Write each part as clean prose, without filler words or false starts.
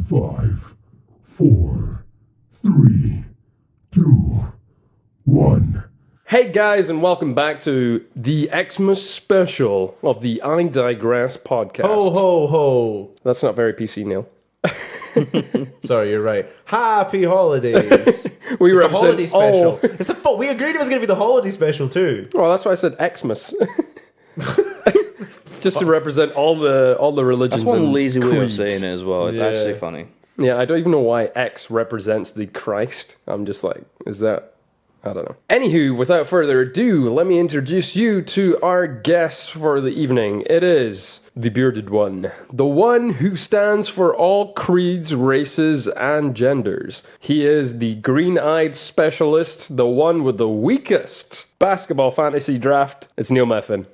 5, 4, 3, 2, 1. Hey guys, and welcome back to the Xmas special of the I Digress podcast. Ho, ho, ho. That's not very PC, Neil. Sorry, you're right. Happy holidays. We It's the represent holiday special. all- It's the we agreed it was going to be the holiday special too. Well, that's why I said Xmas. Just to represent all the religions. That's one and lazy way of creeds. saying it as well. It's Yeah. actually funny. Yeah, I don't even know why X represents the Christ. I'm just like, is that... I don't know. Anywho, without further ado, let me introduce you to our guest for the evening. It is the bearded one. The one who stands for all creeds, races, and genders. He is the green-eyed specialist, the one with the weakest basketball fantasy draft. It's Neil Meffin.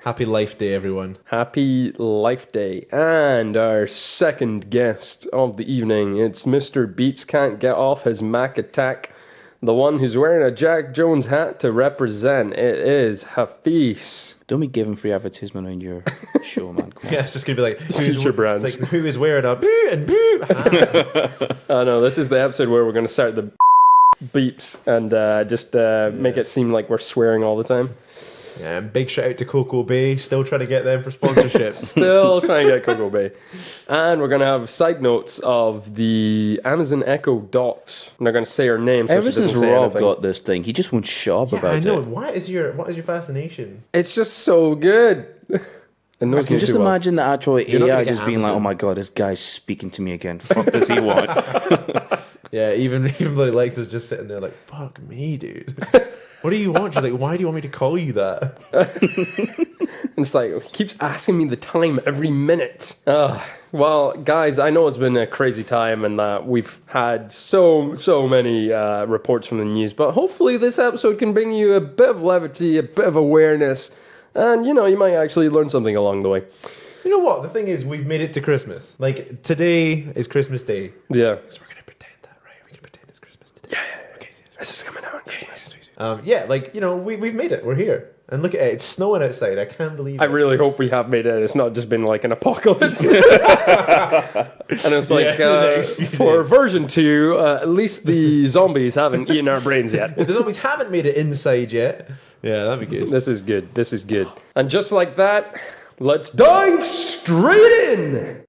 Happy Life Day, everyone. Happy Life Day. And our second guest of the evening, it's Mr. Beats Can't Get Off His Mac Attack. The one who's wearing a Jack Jones hat to represent. It is Hafiz. Don't be giving free advertisement on your show, man. Come on. Yeah, it's just going to be like Future brands. It's like who is wearing a boo and boo. I know, this is the episode where we're going to start the beeps and just make it seem like we're swearing all the time. Yeah, and big shout out to Cocoa Bay. Still trying to get them for sponsorship. Still trying to get Cocoa Bay. And we're going to have side notes of the Amazon Echo Dot. I'm not going to say her name so Ever she doesn't since say Rob anything. got this thing, he just won't shut up Yeah, about I know. it. What is your fascination? It's just so good. It knows I can me just too well. imagine the actual not gonna AI get just being like, Amazon. "Oh my god, this guy's speaking to me again. Fuck does he want?" Yeah, even bloody Lex is just sitting there like, fuck me, dude. What do you want? She's like, why do you want me to call you that? And it's like, he keeps asking me the time every minute. Well, guys, I know it's been a crazy time and that we've had so many reports from the news, but hopefully this episode can bring you a bit of levity, a bit of awareness, and, you know, you might actually learn something along the way. You know what? The thing is, we've made it to Christmas. Like, today is Christmas Day. Yeah. So we're going to pretend that, right? We're going to pretend it's Christmas today. Yeah. Okay, This is coming out on Christmas. yeah, like, you know, we've made it. We're here. And look at it. It's snowing outside. I can't believe I it. really hope we have made it. It's not just been like an apocalypse. And it's like, the next few for days. version 2, at least the zombies haven't eaten our brains yet. If the zombies haven't made it inside yet, yeah, that'd be good. This is good. This is good. And just like that, let's dive straight in.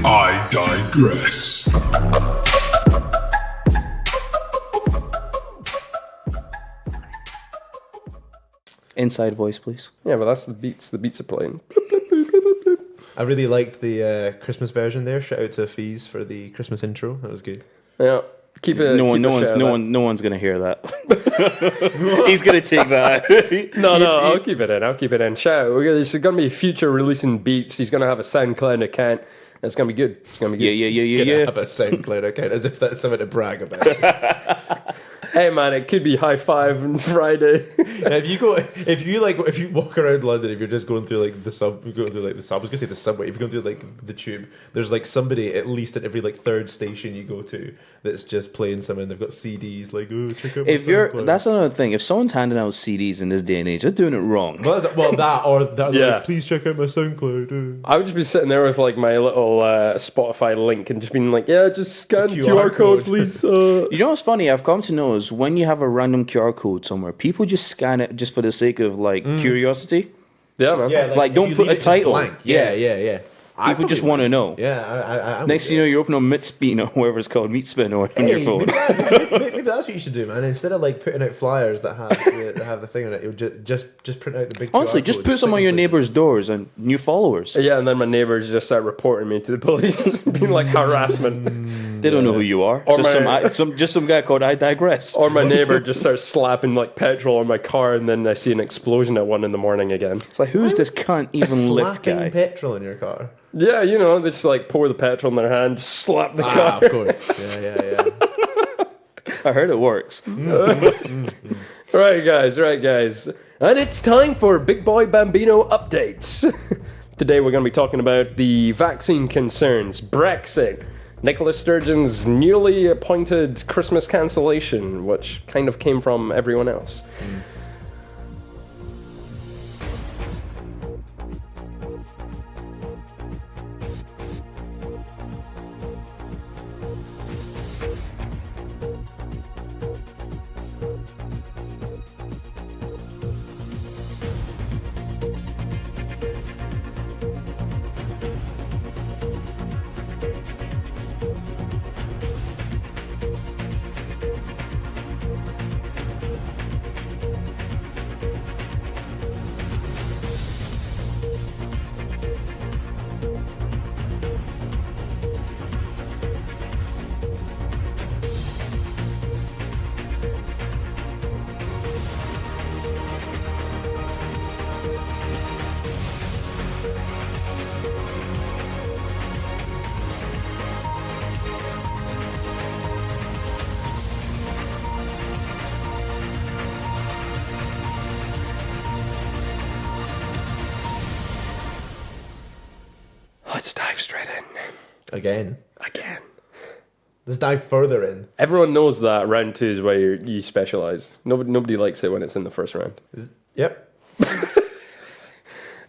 I digress. Inside voice, please. Yeah, but that's the beats. The beats are playing. I really liked the Christmas version there. Shout out to Fees for the Christmas intro. That was good. Yeah, keep it. No one's gonna hear that. He's gonna take that. No, I'll keep it in. I'll keep it in. Shout out. This is gonna be future releasing beats. He's gonna have a SoundCloud account. It's gonna be good. It's gonna be good. Yeah. Have a SoundCloud account as if that's something to brag about. Hey man, it could be high five on Friday. If you walk around London, if you're just going through like the sub, I was gonna say the subway. If you're going through like the tube, there's like somebody at least at every like third station you go to that's just playing something. They've got CDs like, oh, check out. That's another thing. If someone's handing out CDs in this day and age, they're doing it wrong. Yeah. Yeah. Like, please check out my SoundCloud. I would just be sitting there with like my little Spotify link and just being like, yeah, just scan QR code, please. You know what's funny? I've come to know is when you have a random QR code somewhere, people just scan it just for the sake of like curiosity. Yeah, man. Yeah, Like, if don't you put leave a it just title. blank. Yeah. Yeah. People just want to know. Yeah, I Next thing you know, you're opening on Mitspin or whatever it's called, Meatspin or on your phone. Maybe that's what you should do, man. Instead of like putting out flyers that have the thing on it, it would just print out the big. Honestly, QR just code, put some stick on in your places. neighbor's doors and new followers. Yeah, and then my neighbors just start reporting me to the police, being like harassment. They don't know who you are. Or It's just some guy called I Digress. Or my neighbor just starts slapping like petrol on my car, and then I see an explosion at 1 a.m. again. It's like, who is this cunt even lift Slapping guy? petrol in your car. Yeah, you know, they just like pour the petrol in their hand, just slap the car. Of course. Yeah. I heard it works. Right, guys. And it's time for Big Boy Bambino updates. Today we're going to be talking about the vaccine concerns, Brexit, Nicola Sturgeon's newly appointed Christmas cancellation, which kind of came from everyone else. Let's dive straight in. Again. Let's dive further in. Everyone knows that round 2 is where you specialize. Nobody likes it when it's in the first round. Yep.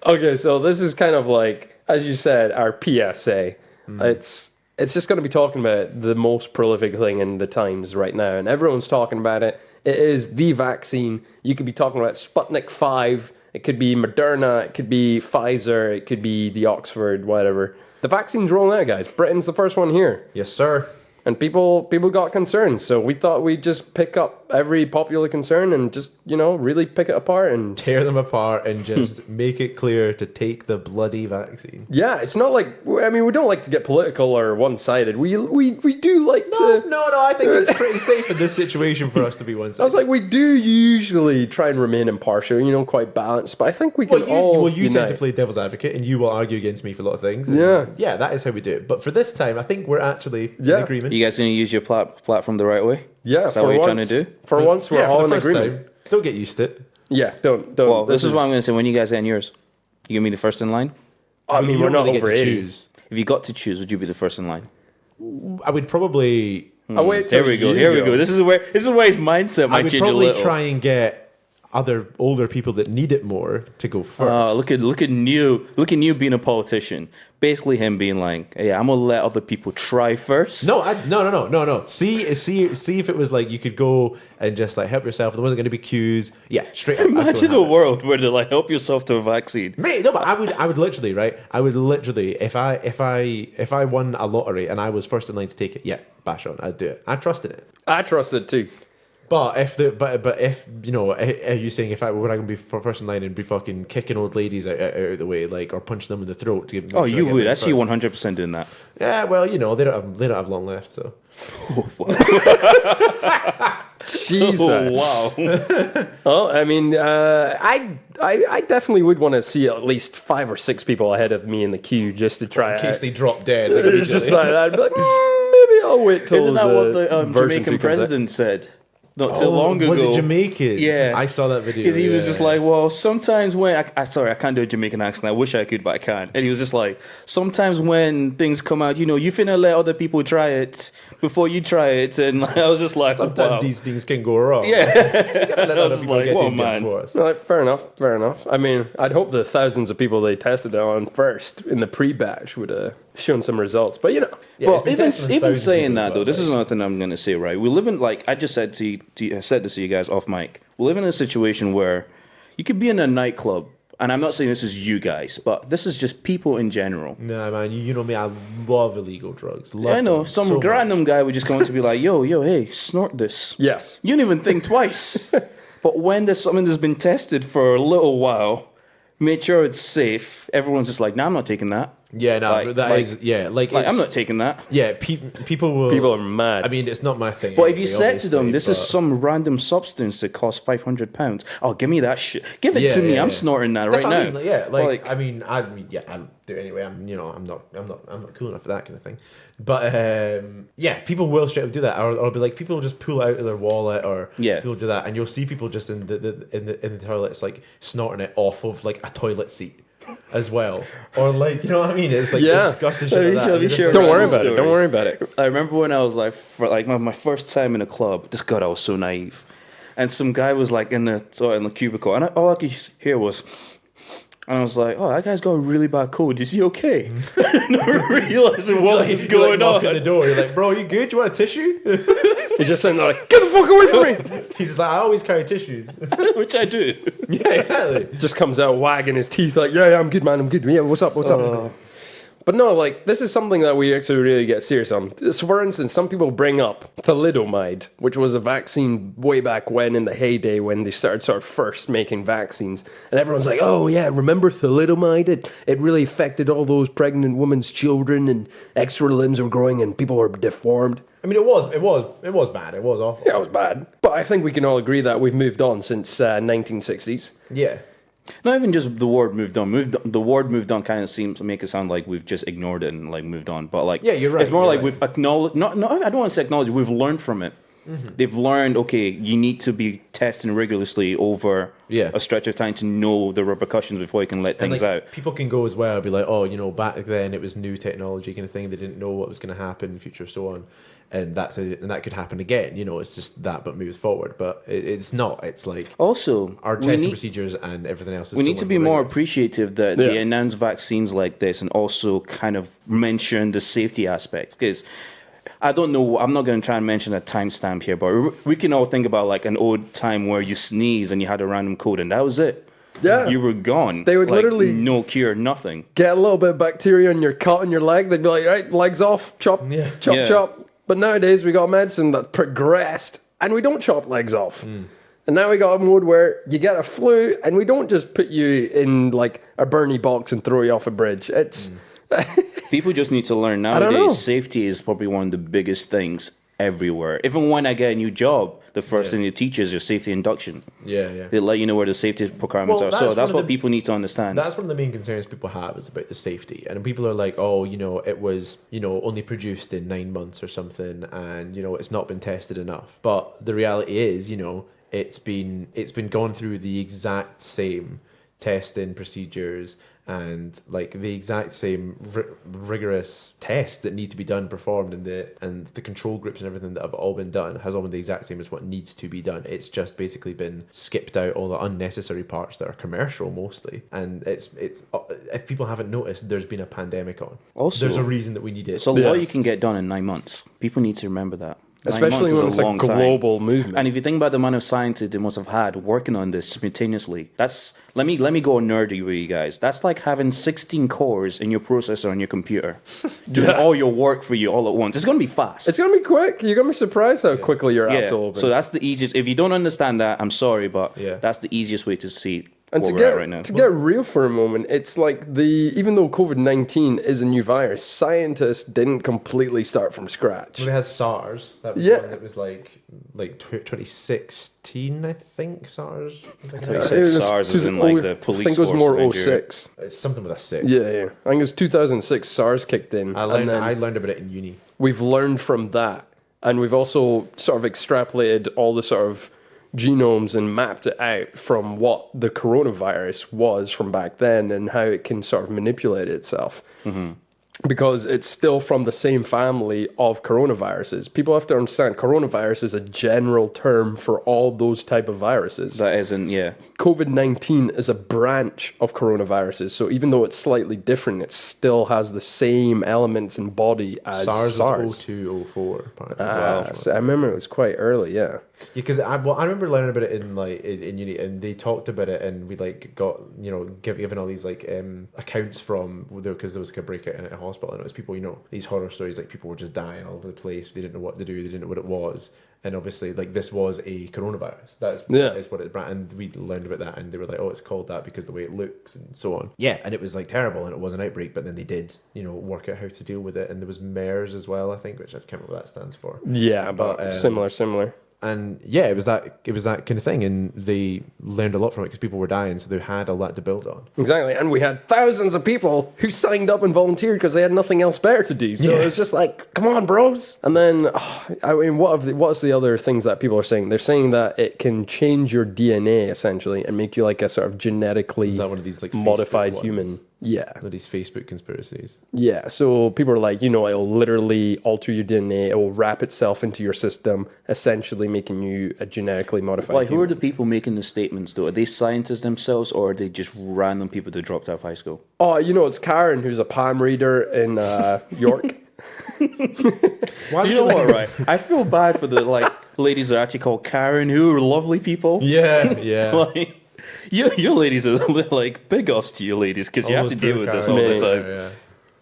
Okay, so this is kind of like, as you said, our PSA. It's just going to be talking about the most prolific thing in the times right now, and everyone's talking about it. It is the vaccine. You could be talking about Sputnik 5. It could be Moderna. It could be Pfizer. It could be the Oxford, whatever. The vaccine's rolling out, guys. Britain's the first one here. Yes, sir. And people got concerns, so we thought we'd just pick up every popular concern and just, really pick it apart and... Tear them apart and just make it clear to take the bloody vaccine. Yeah, it's not like... I mean, we don't like to get political or one-sided. We do like to... No, I think it's pretty safe in this situation for us to be one-sided. I was like, we do usually try and remain impartial, quite balanced, but I think we can you unite. tend to play devil's advocate and you will argue against me for a lot of things. Yeah, that is how we do it. But for this time, I think we're actually in agreement. You guys going to use your platform the right way? Yeah, is that what you're trying to do? For once, we're all in agreement. Time, don't get used to it. Yeah, don't. Well, this is what I'm going to say. When you guys end yours, you going to be the first in line? I mean, we're not over 80. choose. If you got to choose, would you be the first in line? I would probably. Oh, wait till Here we go. This is where his mindset might I would change a probably little. try and get other older people that need it more to go first. Look at you being a politician. Basically, him being like, "Hey, I'm gonna let other people try first." No. See if it was like you could go and just like help yourself. There wasn't going to be queues. Yeah, straight up. Imagine a world where they're like, "Help yourself to a vaccine." Mate, no, but I would literally, right? I would literally, if I won a lottery and I was first in line to take it, yeah, bash on, I'd do it. I trusted it. I trust it too. But if are you saying if I were I going to be first in line and be fucking kicking old ladies out of the way, like, or punching them in the throat to give them? Oh, you would. I see you 100% doing that. Yeah, well, they don't have long left, so. Jesus. Oh, wow. Well, I mean, I definitely would want to see at least 5 or 6 people ahead of me in the queue just to try In case it. they drop dead. Just like that. I'd be like, maybe I'll wait till Isn't that what the version 2 Jamaican comes out. president said? Not too long ago. Was it Jamaican? Yeah. I saw that video. Because he was just like, well, sometimes when I can't do a Jamaican accent. I wish I could, but I can't. And he was just like, sometimes when things come out, you finna let other people try it before you try it. And I was just like, sometimes wow. these things can go wrong. Yeah. I was like, whoa, man. Like, fair enough. I mean, I'd hope the thousands of people they tested it on first in the pre-batch would have shown some results. But Yeah, well, it's been even tested on saying thousands that of though, people this as is well, another thing I'm gonna say. Right, we live in, like I just said I said this to you guys off mic. We live in a situation where you could be in a nightclub, and I'm not saying this is you guys, but this is just people in general. No, man, you know me. I love illegal drugs. I know some random guy would just come to be like, yo, hey, snort this. yes. You don't even think twice. But when there's something that's been tested for a little while, made sure it's safe, everyone's just like, nah, I'm not taking that. Yeah, no, Like- that like- is like Like, it's- I'm not taking that. Yeah, people will. People are mad. I mean, it's not my thing. But if you anyway, said to them, obviously, this is but- some random substance that costs £500, oh, give me that shit. Give it Yeah, to me. yeah, I'm yeah. snorting that That's right what now. I mean, like, yeah, like, I mean, I do it anyway. I'm not cool enough for that kind of thing. But yeah, people will straight up do that, or be like, people will just pull it out of their wallet, or Yeah. people do that, and you'll see people just in the toilets like snorting it off of like a toilet seat as well, or like, you know what I mean? It's like disgusting shit like that. Let me share a Don't worry random about it. story. Don't worry about it. I remember when I was like, for like my first time in a club. This God, I was so naive, and some guy was like in the cubicle, and all I could hear was. And I was like, oh, that guy's got a really bad cold. Is he okay? Not realizing what was going on. At the door, you're like, bro, you good? You want a tissue? He's just sitting there like, get the fuck away from me! He's just like, I always carry tissues. Which I do. Yeah, exactly. Just comes out wagging his teeth like, yeah, I'm good, man, I'm good. Yeah, what's up? But no, like, this is something that we actually really get serious on. So, for instance, some people bring up thalidomide, which was a vaccine way back when, in the heyday when they started sort of first making vaccines. And everyone's like, oh, yeah, remember thalidomide? It really affected all those pregnant women's children, and extra limbs were growing, and people were deformed. I mean, it was bad. It was awful. Yeah, it was bad. But I think we can all agree that we've moved on since 1960s. Yeah. Not even just the word moved on. The word moved on kind of seems to make it sound like we've just ignored it and like moved on. But like, Yeah, you're right, It's more you're like right. we've acknowledged. Not. I don't want to say acknowledged. We've learned from it. They've learned, okay, you need to be testing rigorously over Yeah. a stretch of time to know the repercussions before you can let And things like, out. people can go as well, be like, oh, you know, back then it was new technology kind of thing. They didn't know what was going to happen in the future, so on. And and that could happen again. You know, it's just that, but moves forward. But it's not. It's like Also, our we testing need, procedures and everything else. Is we so need to be more rigorous. appreciative that Yeah. they announce vaccines like this and also kind of mention the safety aspect. Because I don't know, I'm not going to try and mention a timestamp here, but we can all think about like an old time where you sneeze and you had a random cold and that was it. Yeah. You were gone. They would Like, literally- no cure, nothing. Get a little bit of bacteria on your cut on your leg. They'd be like, right, legs off, chop, Yeah. chop, Yeah. chop. But nowadays we got medicine that progressed and we don't chop legs off. And now we got a mode where you get a flu and we don't just put you in like a Bernie box and throw you off a bridge. It's People just need to learn don't know. nowadays. Safety is probably one of the biggest things everywhere. Even when I get a new job, the first thing they teach is your safety induction. Yeah. They let you know where the safety requirements Well, are. So that's that's one what of the- people need to understand. That's one of the main concerns people have is about the safety. And people are like, oh, you know, it was, you know, only produced in 9 months or something, and, you know, it's not been tested enough. But the reality is, you know, it's been gone through the exact same testing procedures and like the exact same rigorous tests that need to be done, performed, and the control groups and everything that have all been done has all been the exact same as what needs to be done. It's just basically been skipped out all the unnecessary parts that are commercial mostly. And it's if people haven't noticed, there's been a pandemic on. Also, there's a reason that we need it. It's a lot you can get done in 9 months. People need to remember that. 9 especially months is when it's a long time. global movement. And if you think about the amount of scientists they must have had working on this simultaneously, that's let me go nerdy with you guys. That's like having 16 cores in your processor on your computer, doing all your work for you all at once. It's gonna be fast. It's gonna be quick. You're gonna be surprised how quickly your apps will open. So that's the easiest. If you don't understand that, I'm sorry, but Yeah. that's the easiest way to see and where to we're at right now. get real for a moment, it's like even though COVID-19 is a new virus, scientists didn't completely start from scratch. Well, they had SARS. That was Yeah. one that was like 2016, I think. SARS. I thought you said It was SARS is in like the I police think it was force more of Nigeria. 06. It's something with a six. Yeah. I think it was 2006 SARS kicked in. I and then learned about it in uni. we've learned from that. And we've also sort of extrapolated all the sort of genomes and mapped it out from what the coronavirus was from back then and how it can sort of manipulate itself. Because it's still from the same family of coronaviruses. People have to understand coronavirus is a general term for all those type of viruses. That isn't, yeah. COVID-19 is a branch of coronaviruses, so even though it's slightly different, it still has the same elements and body as SARS SARS. was 0204. Apparently. So I remember it was quite early, yeah. Because I remember learning about it in uni, and they talked about it, and we like got given all these like accounts from because there was like a breakout in a hospital, and it was people, these horror stories, like people were just dying all over the place. They didn't know what to do. They didn't know what it was. And obviously, like, this was a coronavirus. That is what it brought. And we learned about that, and they were like, oh, it's called that because the way it looks and so on. Yeah, and it was like terrible, and it was an outbreak, but then they did, work out how to deal with it. And there was MERS as well, I think, which I can't remember what that stands for. Yeah, but similar. And yeah, it was that kind of thing, and they learned a lot from it because people were dying, so they had a lot to build on. Exactly, and we had thousands of people who signed up and volunteered because they had nothing else better to do. So it was just like, come on, bros. And then, what's the other things that people are saying? They're saying that it can change your DNA essentially and make you like a sort of genetically Is that one of these like Facebook modified ones? human? Yeah. One of these Facebook conspiracies. Yeah, so people are like, it'll literally alter your DNA. It will wrap itself into your system, essentially making you a genetically modified Like, who human. are the people making the statements, though? Are they scientists themselves, or are they just random people that dropped out of high school? Oh, it's Karen, who's a palm reader in York. Why You know what, right? I feel bad for the, ladies that are actually called Karen, who are lovely people. Yeah. Like, your ladies are, like, big ups to you ladies, because you have to deal with this all the time. Yeah.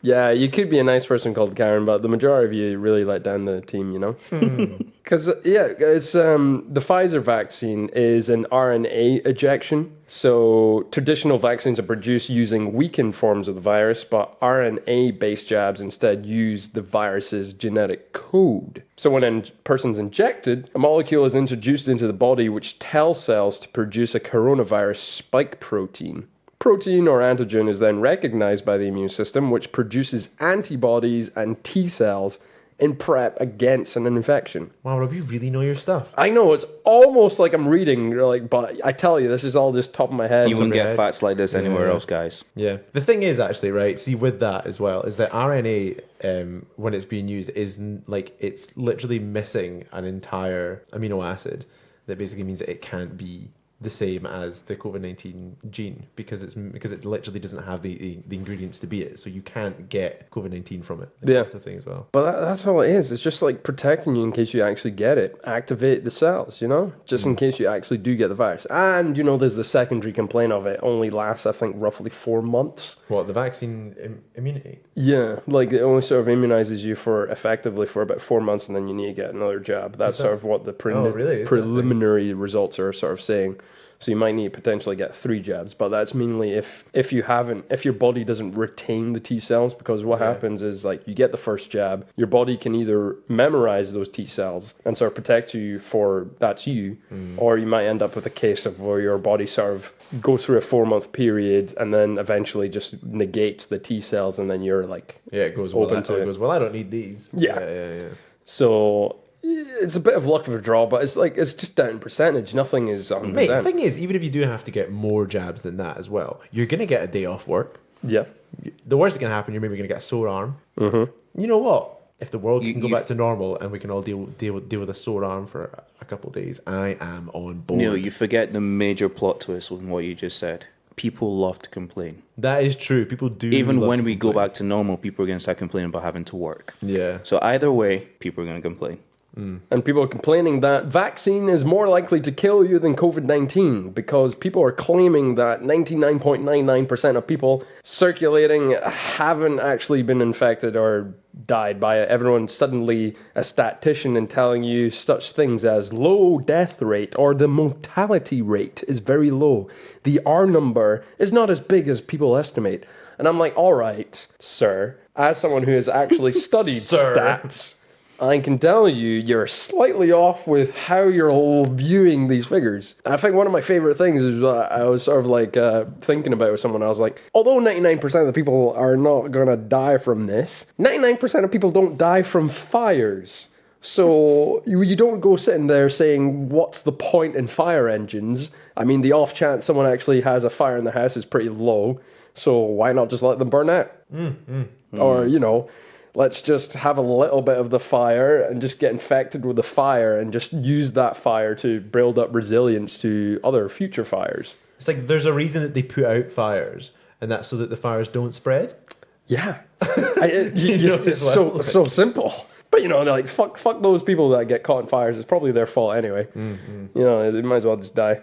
Yeah, you could be a nice person called Karen, but the majority of you really let down the team, Because, it's the Pfizer vaccine is an RNA ejection. So traditional vaccines are produced using weakened forms of the virus, but RNA-based jabs instead use the virus's genetic code. So when a person's injected, a molecule is introduced into the body which tells cells to produce a coronavirus spike protein. Protein or antigen is then recognized by the immune system, which produces antibodies and T cells in prep against an infection. Wow, Rob, you really know your stuff. I know, it's almost like I'm reading, like, but I tell you, this is all just top of my head. You won't get head. facts like this anywhere Yeah. else, guys. Yeah. The thing is, actually, right, see, with that as well, is that RNA, when it's being used, is like, it's literally missing an entire amino acid that basically means that it can't be the same as the COVID-19 gene because it literally doesn't have the ingredients to be it, so you can't get COVID-19 from it. Yeah. That's the thing as well. But that's all it is. It's just like protecting you in case you actually get it. Activate the cells, you know? Just in case you actually do get the virus. And, you know, there's the secondary complaint of it. Only lasts, I think, roughly 4 months. What, the vaccine immunity? Yeah, like it only sort of immunizes you for effectively for about 4 months and then you need to get another jab. That's sort of what the Oh, really? Is that preliminary results are sort of saying. So you might need to potentially get 3 jabs, but that's mainly if your body doesn't retain the T cells, because what happens is like you get the first jab, your body can either memorize those T cells and sort of protect you for that's you, or you might end up with a case of where your body sort of goes through a 4-month period and then eventually just negates the T cells and then you're like It goes, open well, to it. I don't need these. Yeah. So it's a bit of luck of a draw, but it's just down percentage. Nothing is 100%. Mate, the thing is, even if you do have to get more jabs than that as well, you're going to get a day off work. Yeah. The worst that can happen, you're maybe going to get a sore arm. Mm-hmm. You know what? If the world can go back to normal and we can all deal with a sore arm for a couple of days, I am on board. Neil, you forget the major plot twist with what you just said. People love to complain. That is true. People do. Even love when to we go complain. back to normal, people are going to start complaining about having to work. Yeah. So either way, people are going to complain. And people are complaining that vaccine is more likely to kill you than COVID-19 because people are claiming that 99.99% of people circulating haven't actually been infected or died by it. Everyone's suddenly a statistician and telling you such things as low death rate or the mortality rate is very low. The R number is not as big as people estimate. And I'm like, all right, sir, as someone who has actually studied stats, I can tell you're slightly off with how you're viewing these figures. And I think one of my favorite things is I was sort of like thinking about with someone. I was like, although 99% of the people are not going to die from this, 99% of people don't die from fires. So you don't go sitting there saying, what's the point in fire engines? I mean, the off chance someone actually has a fire in their house is pretty low. So why not just let them burn out? Or, you know, let's just have a little bit of the fire and just get infected with the fire and just use that fire to build up resilience to other future fires. It's like there's a reason that they put out fires, and that's so that the fires don't spread. Yeah. It's so simple. But, you know, like, fuck those people that get caught in fires. It's probably their fault anyway. You know, they might as well just die.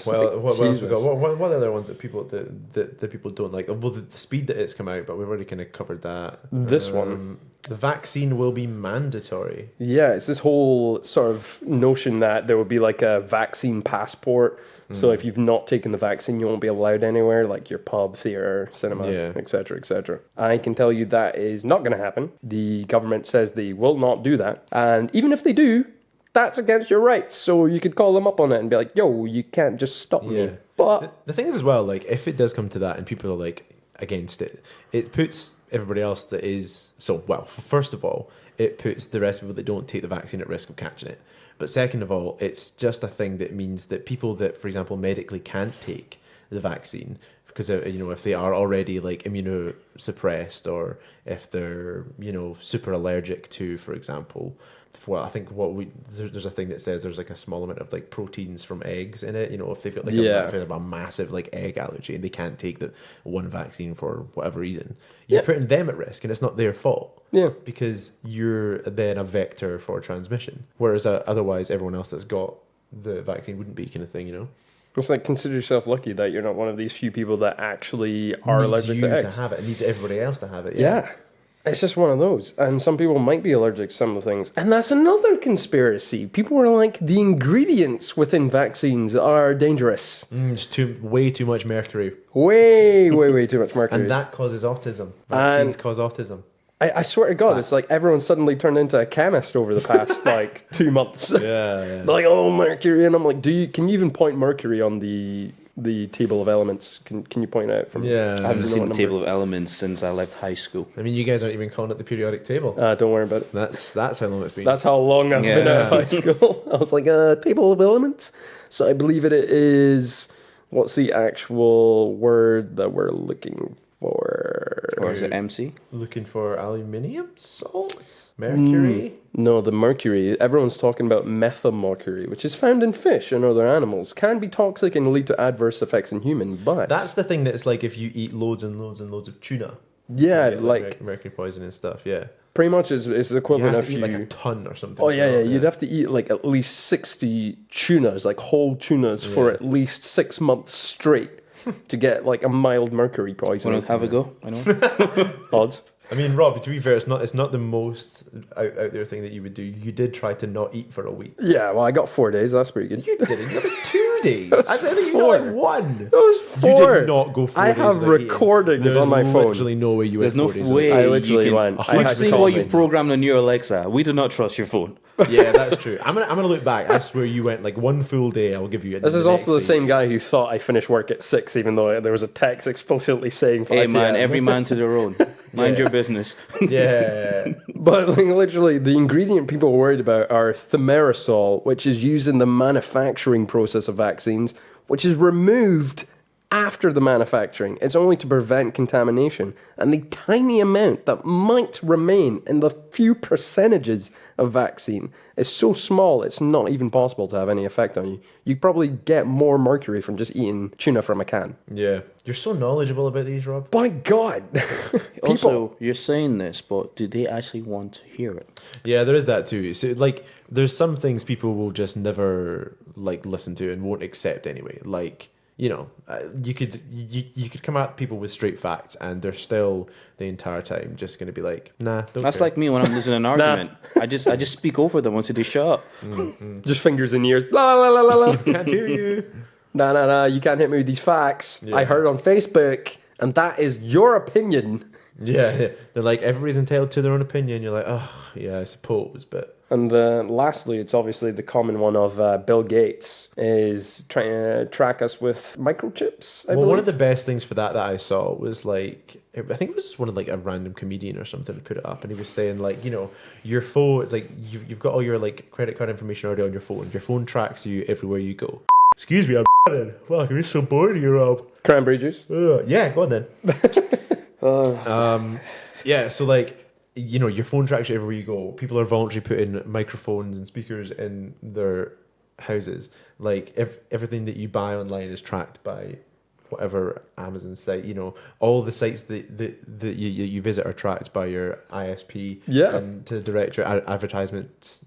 Well, like, what else we got? Jesus. What are the other ones that people that people don't like? Well, the speed that it's come out, but we've already kind of covered that. This one. The vaccine will be mandatory. Yeah, it's this whole sort of notion that there would be like a vaccine passport. So if you've not taken the vaccine, you won't be allowed anywhere, like your pub, theater, cinema, etc., etc. I can tell you that is not going to happen. The government says they will not do that. And even if they do, that's against your rights. So you could call them up on it and be like, yo, you can't just stop me. But The thing is as well, like, if it does come to that and people are like against it, it puts everybody else that is first of all, it puts the rest of people that don't take the vaccine at risk of catching it. But second of all, it's just a thing that means that people that, for example, medically can't take the vaccine because, you know, if they are already like immunosuppressed or if they're, you know, super allergic to, for example, well, I think there's a thing that says there's like a small amount of like proteins from eggs in it. You know, if they've got like a massive like egg allergy and they can't take the one vaccine for whatever reason, you're putting them at risk, and it's not their fault. Yeah, because you're then a vector for transmission, whereas otherwise everyone else that's got the vaccine wouldn't be, kind of thing. You know, it's like consider yourself lucky that you're not one of these few people that actually are allergic to eggs. To have it, it needs everybody else to have it. Yeah. It's just one of those. And some people might be allergic to some of the things. And that's another conspiracy. People are like, the ingredients within vaccines are dangerous. Just way too much mercury. Way too much mercury. And that causes autism. Vaccines cause autism. I swear to God, it's like everyone suddenly turned into a chemist over the past like 2 months. Yeah. Like, oh, mercury. And I'm like, can you even point mercury on the the table of elements. Can you point out from? Yeah. I haven't know seen what the table of elements since I left high school. I mean, you guys aren't even calling it the periodic table. Don't worry about it. That's how long it's been. That's how long I've been out of high school. I was like, table of elements. So I believe it is. What's the actual word that we're looking for? Or is it MC? Looking for aluminium salts, mercury. No, the mercury. Everyone's talking about methylmercury, which is found in fish and other animals. Can be toxic and lead to adverse effects in humans, but That's the thing that's like if you eat loads and loads and loads of tuna. yeah, you get, like mercury poisoning and stuff. Yeah, pretty much is the you equivalent have of to eat you. like a ton or something. Oh yeah, you'd have to eat like at least 60 tunas, like whole tunas, for Yeah. at least 6 months straight to get like a mild mercury Want poisoning. to have a go? I know. Odds. I mean, Rob, to be fair, it's not the most out there thing that you would do. You did try to not eat for a week. Yeah, well, I got 4 days. That's pretty good. You didn't. You got 2 days. I think you got four. like one. That was You 4. did not go 4 I days have without eating. recordings There's on my phone. literally no way you There's went no 4 days way. without I literally you can, went. I We've had to seen call what me. you programmed on your Alexa. We do not trust your phone. eating. Yeah, that's true. I'm gonna look back. I swear you went like one full day. I'll give you. This is also the same guy who thought I finished work at 6, even though there was a text explicitly saying 5 Hey man, PM. every man to their own. Mind Yeah. your business. Yeah. But like, literally, the ingredient people are worried about are thimerosal, which is used in the manufacturing process of vaccines, which is removed after the manufacturing. It's only to prevent contamination. And the tiny amount that might remain in the few percentages of vaccine is so small, it's not even possible to have any effect on you. You probably get more mercury from just eating tuna from a can. Yeah. You're so knowledgeable about these, Rob. By God! Also, you're saying this, but do they actually want to hear it? Yeah, there is that too. So, like, there's some things people will just never like listen to and won't accept anyway. Like, you know, you could come at people with straight facts, and they're still the entire time just going to be like, nah. Don't That's care. like me when I'm losing an argument. I just speak over them until they shut up. Just fingers in ears. La la la la la. Can't hear you. Nah, you can't hit me with these facts. Yeah. I heard on Facebook, and that is your opinion. Yeah, they're like everybody's entitled to their own opinion. You're like, oh yeah, I suppose, but And lastly, it's obviously the common one of Bill Gates is trying to track us with microchips. I well, one of believe. the best things for that I saw was like, I think it was just one of like a random comedian or something to put it up, and he was saying like, you know, your phone, it's like you've got all your like credit card information already on your phone. Your phone tracks you everywhere you go. Excuse me, I'm fuck, I'm so bored of you, Rob. Cranberry juice. Yeah, go on then. Yeah, so like, you know, your phone tracks you everywhere you go. People are voluntarily putting microphones and speakers in their houses. Like, everything that you buy online is tracked by whatever Amazon site. You know, all the sites that you visit are tracked by your ISP. Yeah. And to direct your advertisements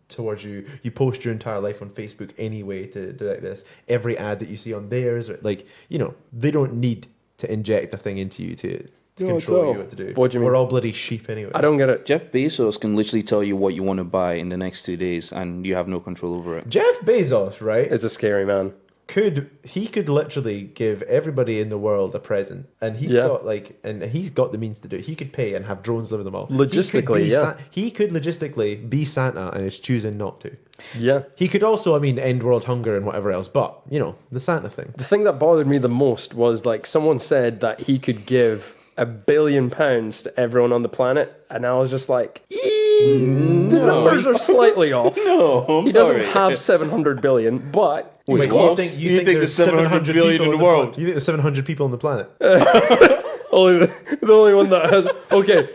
towards you. You post your entire life on Facebook anyway to direct this. Every ad that you see on theirs, like, you know, they don't need to inject a thing into you to control you what to do. What do you mean? We're all bloody sheep anyway. I don't get it. Jeff Bezos can literally tell you what you want to buy in the next 2 days, and you have no control over it. Jeff Bezos, right? It's a scary man. Could literally give everybody in the world a present, and he's Yeah. got the means to do it. He could pay and have drones deliver them all. Logistically, He could logistically be Santa and is choosing not to. Yeah. He could also, I mean, end world hunger and whatever else, but you know, the Santa thing. The thing that bothered me the most was like someone said that he could give £1 billion to everyone on the planet, and I was just like, the numbers are slightly off. No, He doesn't have 700 billion, but he's Wait, close. you think there's there's 700 billion in the world? You think there's 700 people on the planet? Only the only one that has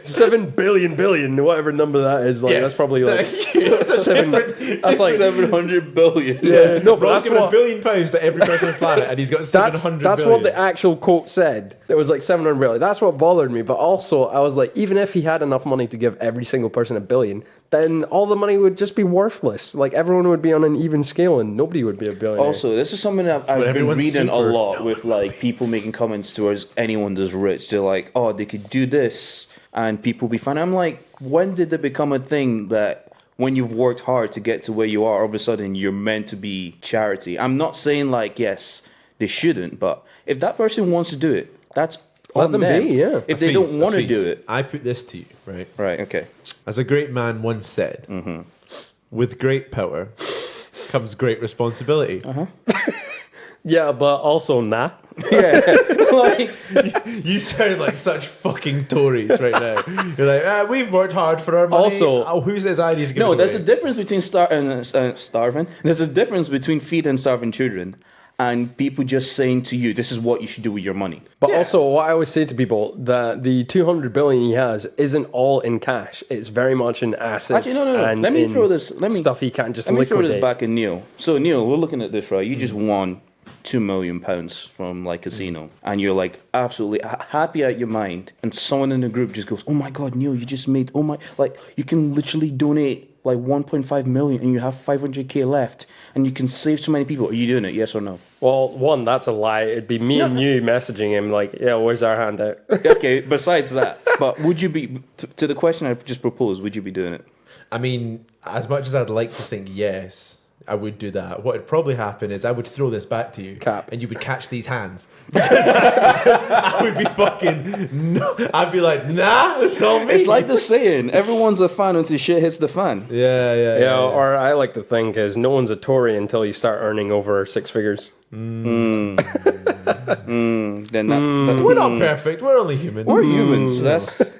7 billion, whatever number that is. Like that's probably like seven. That's like 700 billion. yeah, no, but Rob's that's given what £1 billion to every person on the planet, and he's got 700 that's billion. what the actual quote said. It was like 700 billion. That's what bothered me. But also, I was like, even if he had enough money to give every single person $1 billion, then all the money would just be worthless. Like everyone would be on an even scale, and nobody would be a billionaire. Also, this is something that I've been everyone's reading a super- lot with like people making comments towards anyone that's rich. They're like, oh, they could do this and people be fine. I'm like, when did it become a thing that when you've worked hard to get to where you are, all of a sudden you're meant to be charity? I'm not saying like, yes, they shouldn't, but if that person wants to do it, that's Let on them them. be, yeah. If they don't want to do it. I put this to you, right? Right, okay. As a great man once said, with great power comes great responsibility. Yeah, but also nah. Yeah, like You sound like such fucking Tories right now. You're like, we've worked hard for our money. Also- who says I need to give no. it There's a away? difference between starving. There's a difference between feeding starving children and people just saying to you, "This is what you should do with your money." But also, what I always say to people, that the 200 billion he has isn't all in cash. It's very much in assets. Actually, no. And Let me in throw this. Let me stuff he can't just Let me throw liquidate. this back at Neil. So Neil, we're looking at this, right? You just won £2 million from like casino, and you're like absolutely happy out your mind, and someone in the group just goes, "Oh my god, Neil, you just made like you can literally donate like 1.5 million and you have 500k left and you can save so many people." Are you doing it? Yes or no? Well, one, that's a lie. It'd be me and you messaging him like, yeah, where's our handout? Okay, besides that, but would you be to the question I just proposed, would you be doing it? I mean, as much as I'd like to think yes, I would do that. What would probably happen is I would throw this back to you, Cap. and you would catch these hands. Because I would be fucking. No, I'd be like, nah, it's all me. It's like the saying, everyone's a fan until shit hits the fan. Yeah, or I like to think is no one's a Tory until you start earning over six figures. Then We're not perfect. We're only human. we're humans.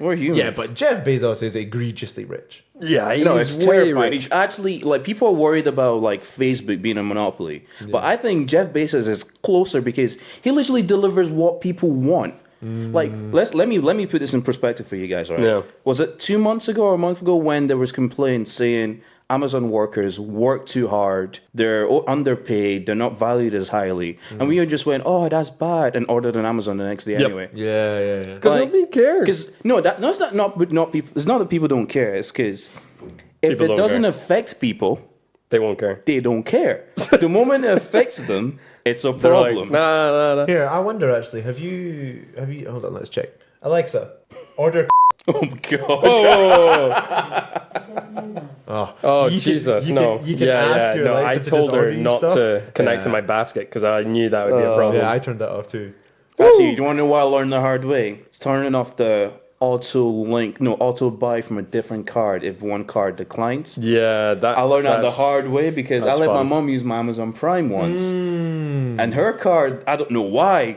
We're humans. Yeah, but Jeff Bezos is egregiously rich. Yeah, You know, it's terrifying. He's actually like people are worried about like Facebook being a monopoly, but I think Jeff Bezos is closer because he literally delivers what people want. Like let me put this in perspective for you guys. Right? Yeah. Was it 2 months ago or a month ago when there was complaints saying Amazon workers work too hard, they're underpaid, they're not valued as highly, and we just went, "Oh, that's bad," and ordered on Amazon the next day anyway. Yeah. Because nobody cares. Because it's not people. It's not that people don't care. It's because if People it don't doesn't care. affect people, They won't care. they don't care. The moment it affects them, it's a They're problem. like, nah. Here, I wonder actually, have you? Hold on, let's check. Alexa, order. Oh my god! Oh, You can- Jesus, you no. can- you can ask your no, Alexa I to told just her order you not stuff. to connect to Yeah. my basket because I knew that would be a problem. Yeah, I turned that off too. Actually, you want to know what I learned the hard way? Turning off the auto buy from a different card if one card declines. Yeah, that I learned that the that's- hard way because I that's let my fun. mom use my Amazon Prime once, and her card, I don't know why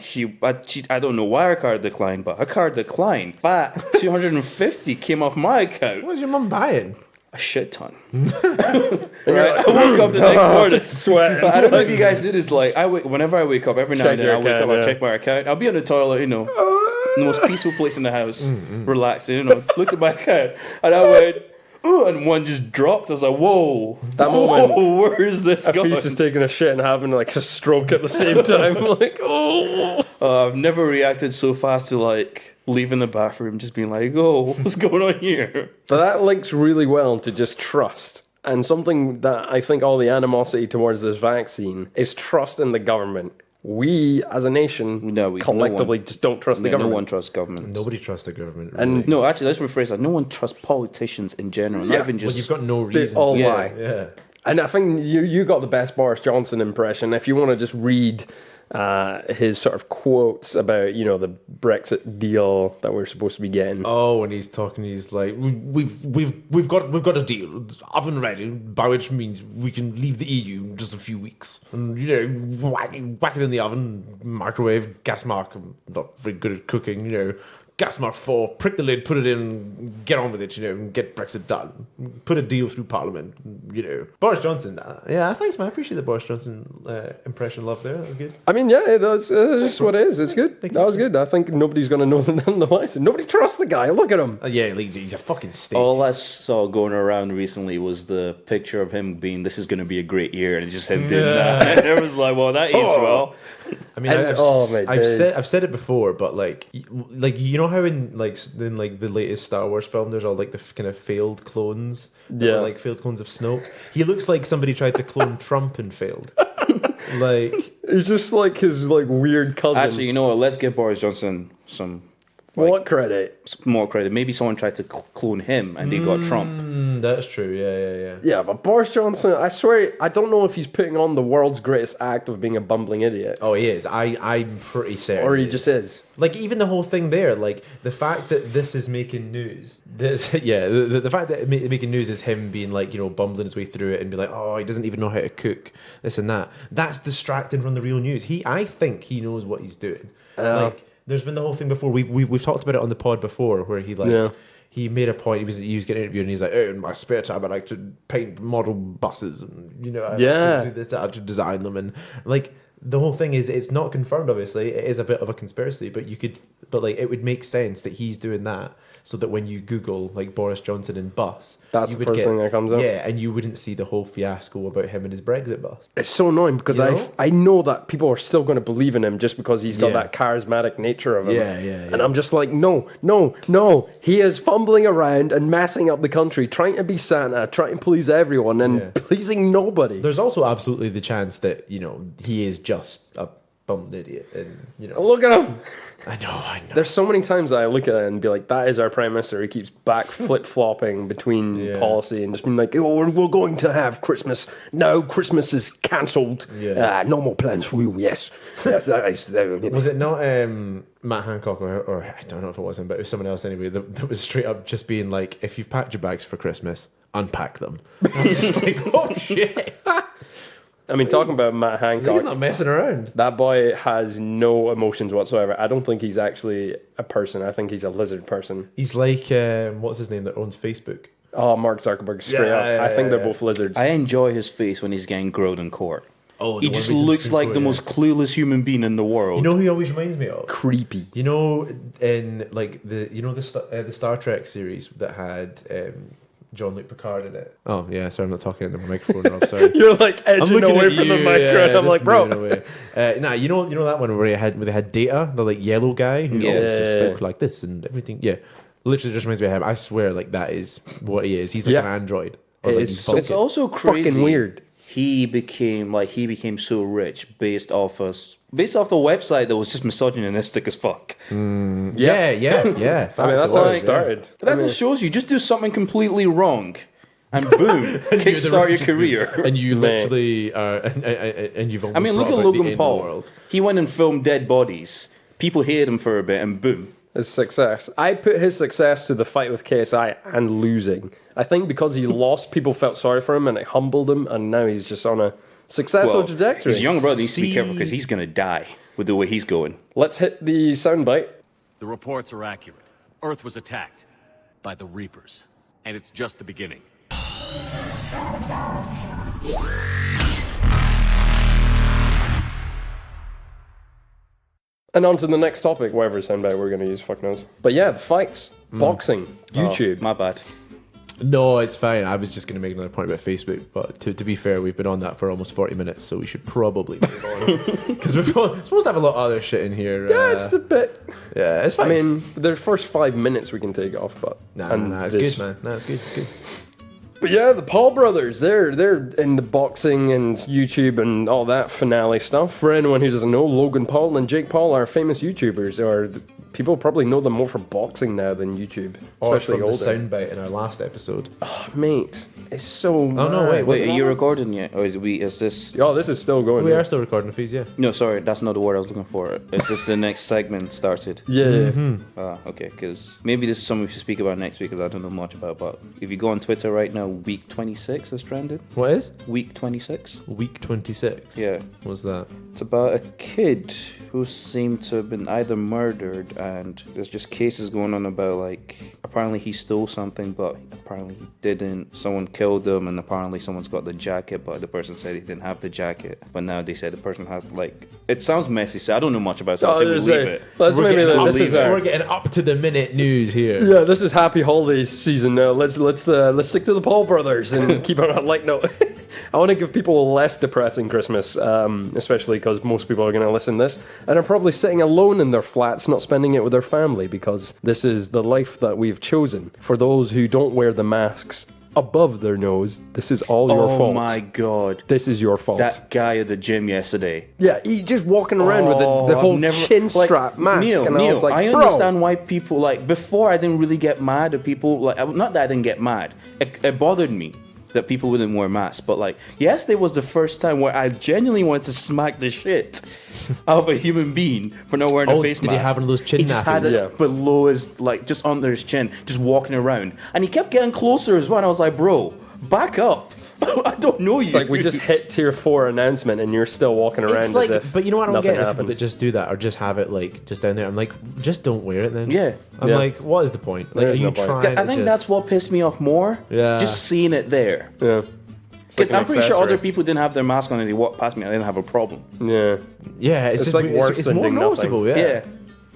I don't know why her card declined, but her card declined. Fat 250 came off my account. What was your mum buying? A shit ton. Right? I woke up the next morning. Sweating. But I don't know if you guys do this. Like, whenever I wake up, every now Check and then your I wake up, account, I yeah. check my account. I'll be on the toilet, you know, the most peaceful place in the house, relaxing, you know, looked at my account, and I went, oh, and one just dropped. I was like, whoa. That moment, whoa, where is this going? Fuse is taking a shit and having like a stroke at the same time. Like, oh. I've never reacted so fast to like leaving the bathroom, just being like, oh, what's going on here? But that links really well to just trust. And something that I think all the animosity towards this vaccine is trust in the government. We, as a nation, No collectively one- just don't trust the No government. one trusts government. Nobody trusts the government. And- Really. No, actually, let's rephrase that. No one trusts politicians in general. Not even Well, just. you've got no reason. all to. lie. Yeah. And I think you got the best Boris Johnson impression. If you want to just read his sort of quotes about, you know, the Brexit deal that we're supposed to be getting. Oh, when he's talking, he's like, "We've got a deal, it's oven ready, by which means we can leave the EU in just a few weeks, and you know, whack it in the oven, microwave, gas mark. I'm not very good at cooking, you know." Gas mark 4, prick the lid, put it in, get on with it, you know, and get Brexit done. Put a deal through Parliament, you know. Boris Johnson, yeah, thanks, man. I appreciate the Boris Johnson impression love there. That was good. I mean, yeah, it's just what it is. It's good. That was good. I think nobody's going to know the lies. Nobody trusts the guy. Look at him. Yeah, he's a fucking steak. All I saw going around recently was the picture of him being, "This is going to be a great year," and just him doing that. And everyone's like, "Well, that is well." I mean, And- my days. I've said it before, but like you know how in the latest Star Wars film, there's all like the kind of failed clones, that Yeah. are, like failed clones of Snoke. He looks like somebody tried to clone Trump and failed. Like, He's just like his like weird cousin. Actually, you know what? Let's give Boris Johnson some What credit? More credit. Maybe someone tried to clone him and they got Trump. That's true. Yeah. Yeah, but Boris Johnson, I swear, I don't know if he's putting on the world's greatest act of being a bumbling idiot. Oh, he is. I'm pretty certain. Or he just is. Like, even the whole thing there, like, the fact that this is making news. The fact that making news is him being, like, you know, bumbling his way through it and be like, oh, he doesn't even know how to cook, this and that. That's distracting from the real news. I think he knows what he's doing. Like, there's been the whole thing before. We've talked about it on the pod before, where he, like, he made a point. He was getting interviewed, and he's like, "Oh, in my spare time, I like to paint model buses, and you know, I like to do this, that, I like to design them." And like, the whole thing is, it's not confirmed. Obviously, it is a bit of a conspiracy, but like, it would make sense that he's doing that, so that when you Google like Boris Johnson and bus, that's the first thing that comes up. Yeah, and you wouldn't see the whole fiasco about him and his Brexit bus. It's so annoying because I know that people are still going to believe in him just because he's got that charismatic nature of him. Yeah. And I'm just like, no. He is fumbling around and messing up the country, trying to be Santa, trying to please everyone and pleasing nobody. There's also absolutely the chance that, you know, he is just a bummed idiot, and you know, look at him. I know. There's so many times that I look at it and be like, that is our prime minister. He keeps back flip-flopping between policy and just being like, oh, we're going to have Christmas. No, Christmas is cancelled. No more plans for you. Yes. Was it not Matt Hancock or I don't know if it was him, but it was someone else anyway that was straight up just being like, if you've packed your bags for Christmas, unpack them. I was just like, oh shit. I mean, talking about Matt Hancock, he's not messing around. That boy has no emotions whatsoever. I don't think he's actually a person. I think he's a lizard person. He's like, what's his name that owns Facebook? Oh, Mark Zuckerberg, straight up. I think they're both lizards. I enjoy his face when he's getting grilled in court. Oh, he just looks like the most clueless human being in the world. You know who he always reminds me of? Creepy. You know, in like the Star Trek series that had Jean-Luc Picard in it. Oh yeah, sorry, I'm not talking into my microphone, Rob. Sorry. You're like edging away from the microphone. Yeah, I'm like, bro. Nah, you know that one where they had Data, the like yellow guy who always just spoke like this and everything. Yeah, literally just reminds me of him. I swear, like that is what he is. He's like an android. It's also crazy. Fucking weird. He became so rich based off the website that was just misogynistic as fuck. Yeah. I mean, that's how it started. That just shows you just do something completely wrong, and boom, kickstart your career. And you literally and you've. I mean, look at Logan Paul. He went and filmed dead bodies. People hated him for a bit, and boom. His success. I put his success to the fight with KSI and losing. I think because he lost, people felt sorry for him and it humbled him, and now he's just on a successful trajectory. His young brother needs to be careful because he's going to die with the way he's going. Let's hit the soundbite. The reports are accurate. Earth was attacked by the Reapers, and it's just the beginning. And on to the next topic, whatever soundbite we're going to use, fuck knows. But yeah, the fights, boxing, YouTube. Oh, my bad. No, it's fine. I was just going to make another point about Facebook, but to be fair, we've been on that for almost 40 minutes, so we should probably move on. Because we're supposed to have a lot of other shit in here. Yeah, just a bit. Yeah, it's fine. I mean, the first 5 minutes we can take off, but... Nah, it's good, man. Nah, it's good, it's good. But yeah, the Paul brothers, they're in the boxing and YouTube and all that finale stuff. For anyone who doesn't know, Logan Paul and Jake Paul are famous YouTubers, or people probably know them more for boxing now than YouTube, especially or from older. the soundbite in our last episode. Oh, mate, it's so. Oh no, wait, are you recording yet? Or is this? Oh, this is still going. We are still recording, Fees. Yeah. No, sorry, that's not the word I was looking for. Is this the next segment started? Yeah. Okay, because maybe this is something we should speak about next week, because I don't know much about. But if you go on Twitter right now, week 26 is trending. What is? Week 26. Week 26. Yeah. What's that? It's about a kid who seemed to have been either murdered, and there's just cases going on about, like, apparently he stole something, but apparently he didn't. Someone killed him, and apparently someone's got the jacket, but the person said he didn't have the jacket. But now they said the person has, like, it sounds messy, so I don't know much about it, so I'll say we leave it. We're getting up to the minute news here. Yeah, this is Happy Holidays season now. Let's stick to the Paul brothers and keep it on a light note. I want to give people a less depressing Christmas, especially because most people are going to listen to this and are probably sitting alone in their flats, not spending it with their family, because this is the life that we've chosen. For those who don't wear the masks above their nose, this is all your Oh fault. my god. This is your fault. That guy at the gym yesterday. Yeah, he just walking around with the I've whole never- chin strap mask. Neil, and I was like, I bro. understand why people, like, before I didn't really get mad at people, like, not that I didn't get mad. It bothered me that people wouldn't wear masks, but, like, yesterday was the first time where I genuinely wanted to smack the shit out of a human being for not wearing a face did mask. he have one of those chin He just had nappies? it Yeah. below his, like, just under his chin, just walking around. And he kept getting closer as well, and I was like, bro, back up. I don't know you. It's like we just hit tier 4 announcement and you're still walking around Like, as if but you know what I don't nothing get? If people happened. that just do that or just have it like just down there. I'm like, just don't wear it then. Yeah. I'm Yeah. like, what is the point? Like, There are is you no point. trying? I to think just- that's what pissed me off more. Yeah. Just seeing it there. Yeah. It's Because like an I'm pretty sure accessory. other people didn't have their mask on and they walked past me and I didn't have a problem. Yeah. Yeah, it's, It's just, like it's, worse it's than more doing nothing. noticeable. Yeah. Yeah.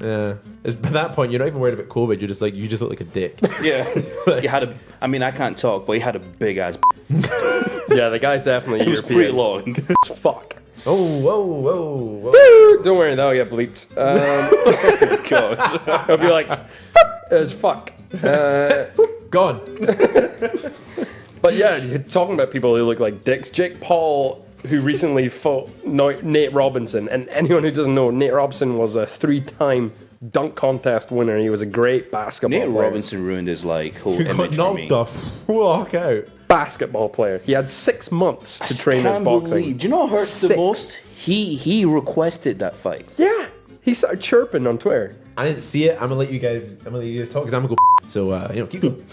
Yeah. It's, by that point, you're not even worried about COVID. You're just like, you just look like a dick. Yeah. He had a, I mean, I can't talk, but he had a big ass. Yeah, the guy's definitely It was European. pretty long. Fuck. Oh, whoa, whoa, whoa. Don't worry, that'll get bleeped. God. I'll be like, as fuck. Gone. But yeah, you're talking about people who look like dicks. Jake Paul, who recently fought Nate Robinson, and anyone who doesn't know, Nate Robinson was a 3-time dunk contest winner. He was a great basketball Nate player. Robinson ruined his like whole You got image for me. knocked the fuck out. Basketball player. He had 6 months to train his Can't boxing. believe. Do you know what hurts the 6. most? He requested that fight. Yeah, he started chirping on Twitter. I didn't see it. I'm gonna let you guys talk because I'm gonna go. So keep going.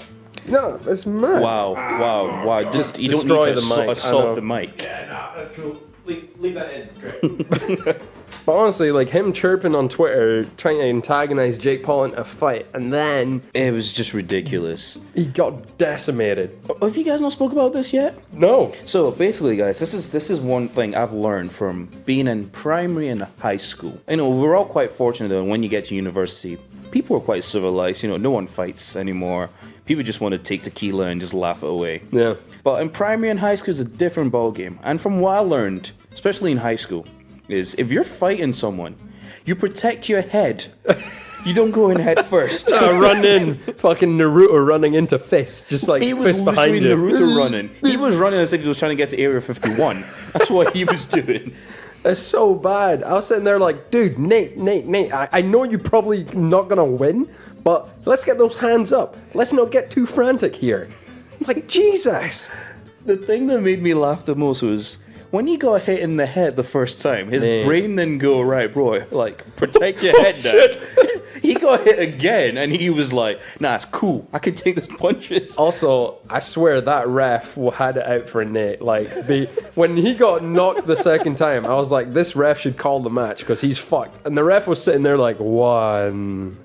No, it's mad. Wow. Just you don't need destroy to the mic, I know. assault the mic. Yeah, nah, that's cool. Leave that in. It's great. But honestly, like him chirping on Twitter, trying to antagonize Jake Paul into a fight, and then It was just ridiculous. he got decimated. Have you guys not spoke about this yet? No. So basically, guys, this is one thing I've learned from being in primary and high school. You know, we're all quite fortunate that when you get to university, people are quite civilized. You know, no one fights anymore. People just want to take tequila and just laugh it away. Yeah. But in primary and high school, it's a different ballgame. And from what I learned, especially in high school, is if you're fighting someone, you protect your head. You don't go in head first. Run in, fucking Naruto running into Fist, just like He was Fist behind literally you. Naruto running. He was running as if he was trying to get to Area 51. That's what he was doing. It's so bad. I was sitting there like, dude, Nate, I know you're probably not gonna win, but let's get those hands up. Let's not get too frantic here. Like, Jesus. The thing that made me laugh the most was when he got hit in the head the first time, his Man. brain didn't go, right, bro, like, protect your head now. He got hit again, and he was like, nah, it's cool. I can take those punches. Also, I swear that ref had it out for Nate. Like, when he got knocked the second time, I was like, this ref should call the match because he's fucked. And the ref was sitting there like, 1,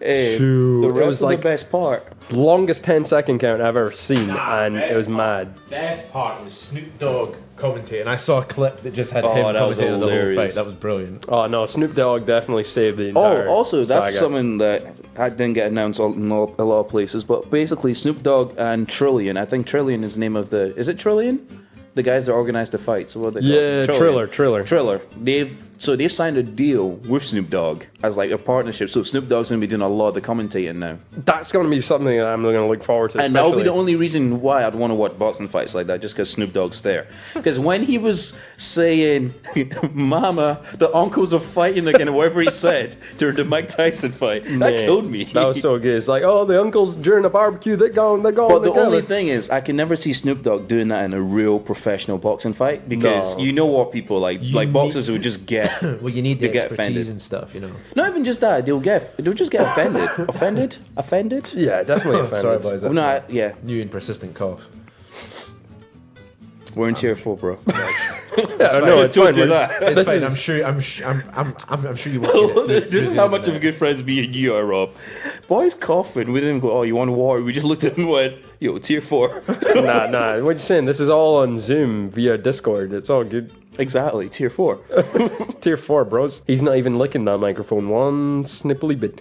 Hey, 2. the It rest was was like the best part. longest 10-second count I've ever seen, and it was mad. Best part was Snoop Dogg commentating. I saw a clip that just had Oh, him that was commentating the whole hilarious. fight. That was brilliant. Oh no, Snoop Dogg definitely saved the entire. Oh, also, that's saga. something that I didn't get announced in a lot of places, but basically Snoop Dogg and Trillion, I think Trillion is the name of the... Is it Trillion? The guys that organized the fight. So what are they Yeah, called? Triller. Triller. They've signed a deal with Snoop Dogg as like a partnership. So Snoop Dogg's gonna be doing a lot of the commentating now. That's going to be something that I'm going to look forward to. And that'll be the especially- only reason why I'd want to watch boxing fights like that, just because Snoop Dogg's there. Because when he was saying, "Mama, the uncles are fighting again," or whatever he said during the Mike Tyson fight, that Man, killed me. That was so good. It's like, oh, the uncles during the barbecue, they're going But the together. only thing is, I can never see Snoop Dogg doing that in a real professional boxing fight because No. you know what people like need- boxers who just get Well, you need the They get expertise offended. and stuff, you know. not even just that they'll just get offended. Offended. Yeah, definitely offended. Sorry, boys. That's No, my yeah, new and persistent cough. we're in tier 4, bro. Yeah, no, it's Don't fine. do man. that. It's This fine. is- I'm sure you won't get it. This is how much of a good friends me and you are, Rob. Boys coughing. We didn't go, oh, you want water? We just looked at him and went, yo, tier 4. Nah. What you saying? This is all on Zoom via Discord. It's all good. Exactly, tier 4. Tier 4, bros. He's not even licking that microphone one snipply bit.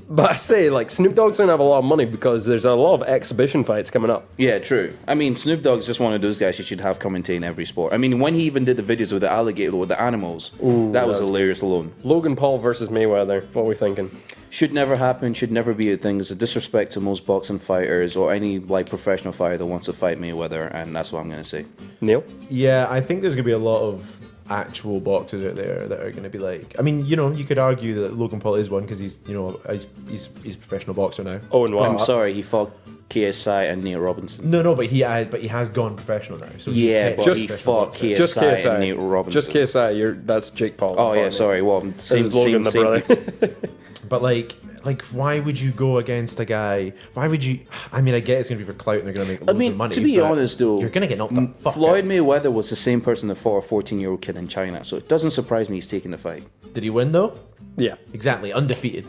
But I say, like, Snoop Dogg's gonna have a lot of money because there's a lot of exhibition fights coming up. Yeah, true. I mean, Snoop Dogg's just one of those guys you should have commentating every sport. I mean, when he even did the videos with the alligator, with the animals, that was hilarious alone. Logan Paul versus Mayweather. What are we thinking? should never happen, should never be a thing. It's a disrespect to most boxing fighters or any like professional fighter that wants to fight Mayweather, and that's what I'm gonna say. Neil? Yeah, I think there's going to be a lot of actual boxers out there that are going to be like, I mean, you know, you could argue that Logan Paul is one because he's, you know, he's a professional boxer now. Oh, and I'm what? sorry, he fought KSI and Nate Robinson. No, but he has gone professional now. So he's Yeah, technically but a he professional fought boxer. KSI, Just and KSI. Nate Robinson. Just KSI. That's Jake Paul. Oh yeah, Nate. sorry. Well, This same, is Logan, same, the same. brother. But like, why would you go against a guy? Why would you? I mean, I get it's going to be for clout and they're going to make loads I mean, of money. to be but honest, though, you're going to get knocked the fuck Floyd out. Mayweather was the same person that fought a 14-year-old kid in China, so it doesn't surprise me he's taking the fight. Did he win though? Yeah. Exactly, undefeated.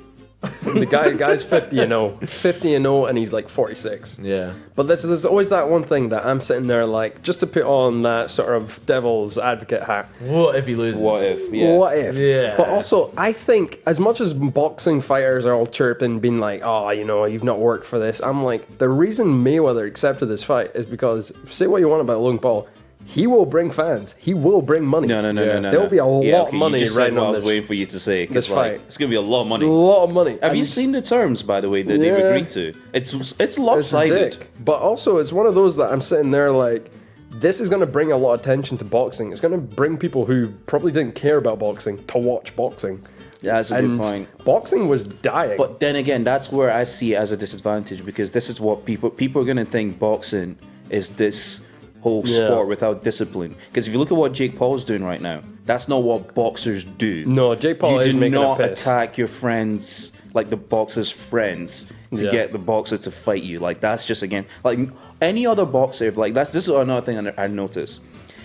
The guy's 50-0. 50-0 and he's like 46. Yeah. But there's always that one thing that I'm sitting there like, just to put on that sort of devil's advocate hat. What if he loses? What if? Yeah. What if? Yeah. But also, I think as much as boxing fighters are all chirping, being like, oh, you know, you've not worked for this. I'm like, the reason Mayweather accepted this fight is because, say what you want about Logan Paul, he will bring fans. He will bring money. No. There will be a lot of money you just said riding what I on was this. waiting for you to say. 'Cause, this like, fight. it's gonna be a lot of money. A lot of money. Have you And seen the terms, by the way, that they've Yeah. agreed to? It's it's lopsided. dick. But also, it's one of those that I'm sitting there like, this is going to bring a lot of attention to boxing. It's going to bring people who probably didn't care about boxing to watch boxing. Yeah, that's a And good point. boxing was dying. But then again, that's where I see it as a disadvantage because this is what people are gonna think boxing is this whole Yeah. sport without discipline. Because if you look at what Jake Paul's doing right now, that's not what boxers do. No, Jake Paul you is do making a not piss. attack your friends like the boxer's friends to Yeah. get the boxer to fight you. Like that's just again like any other boxer. If like this is another thing I noticed.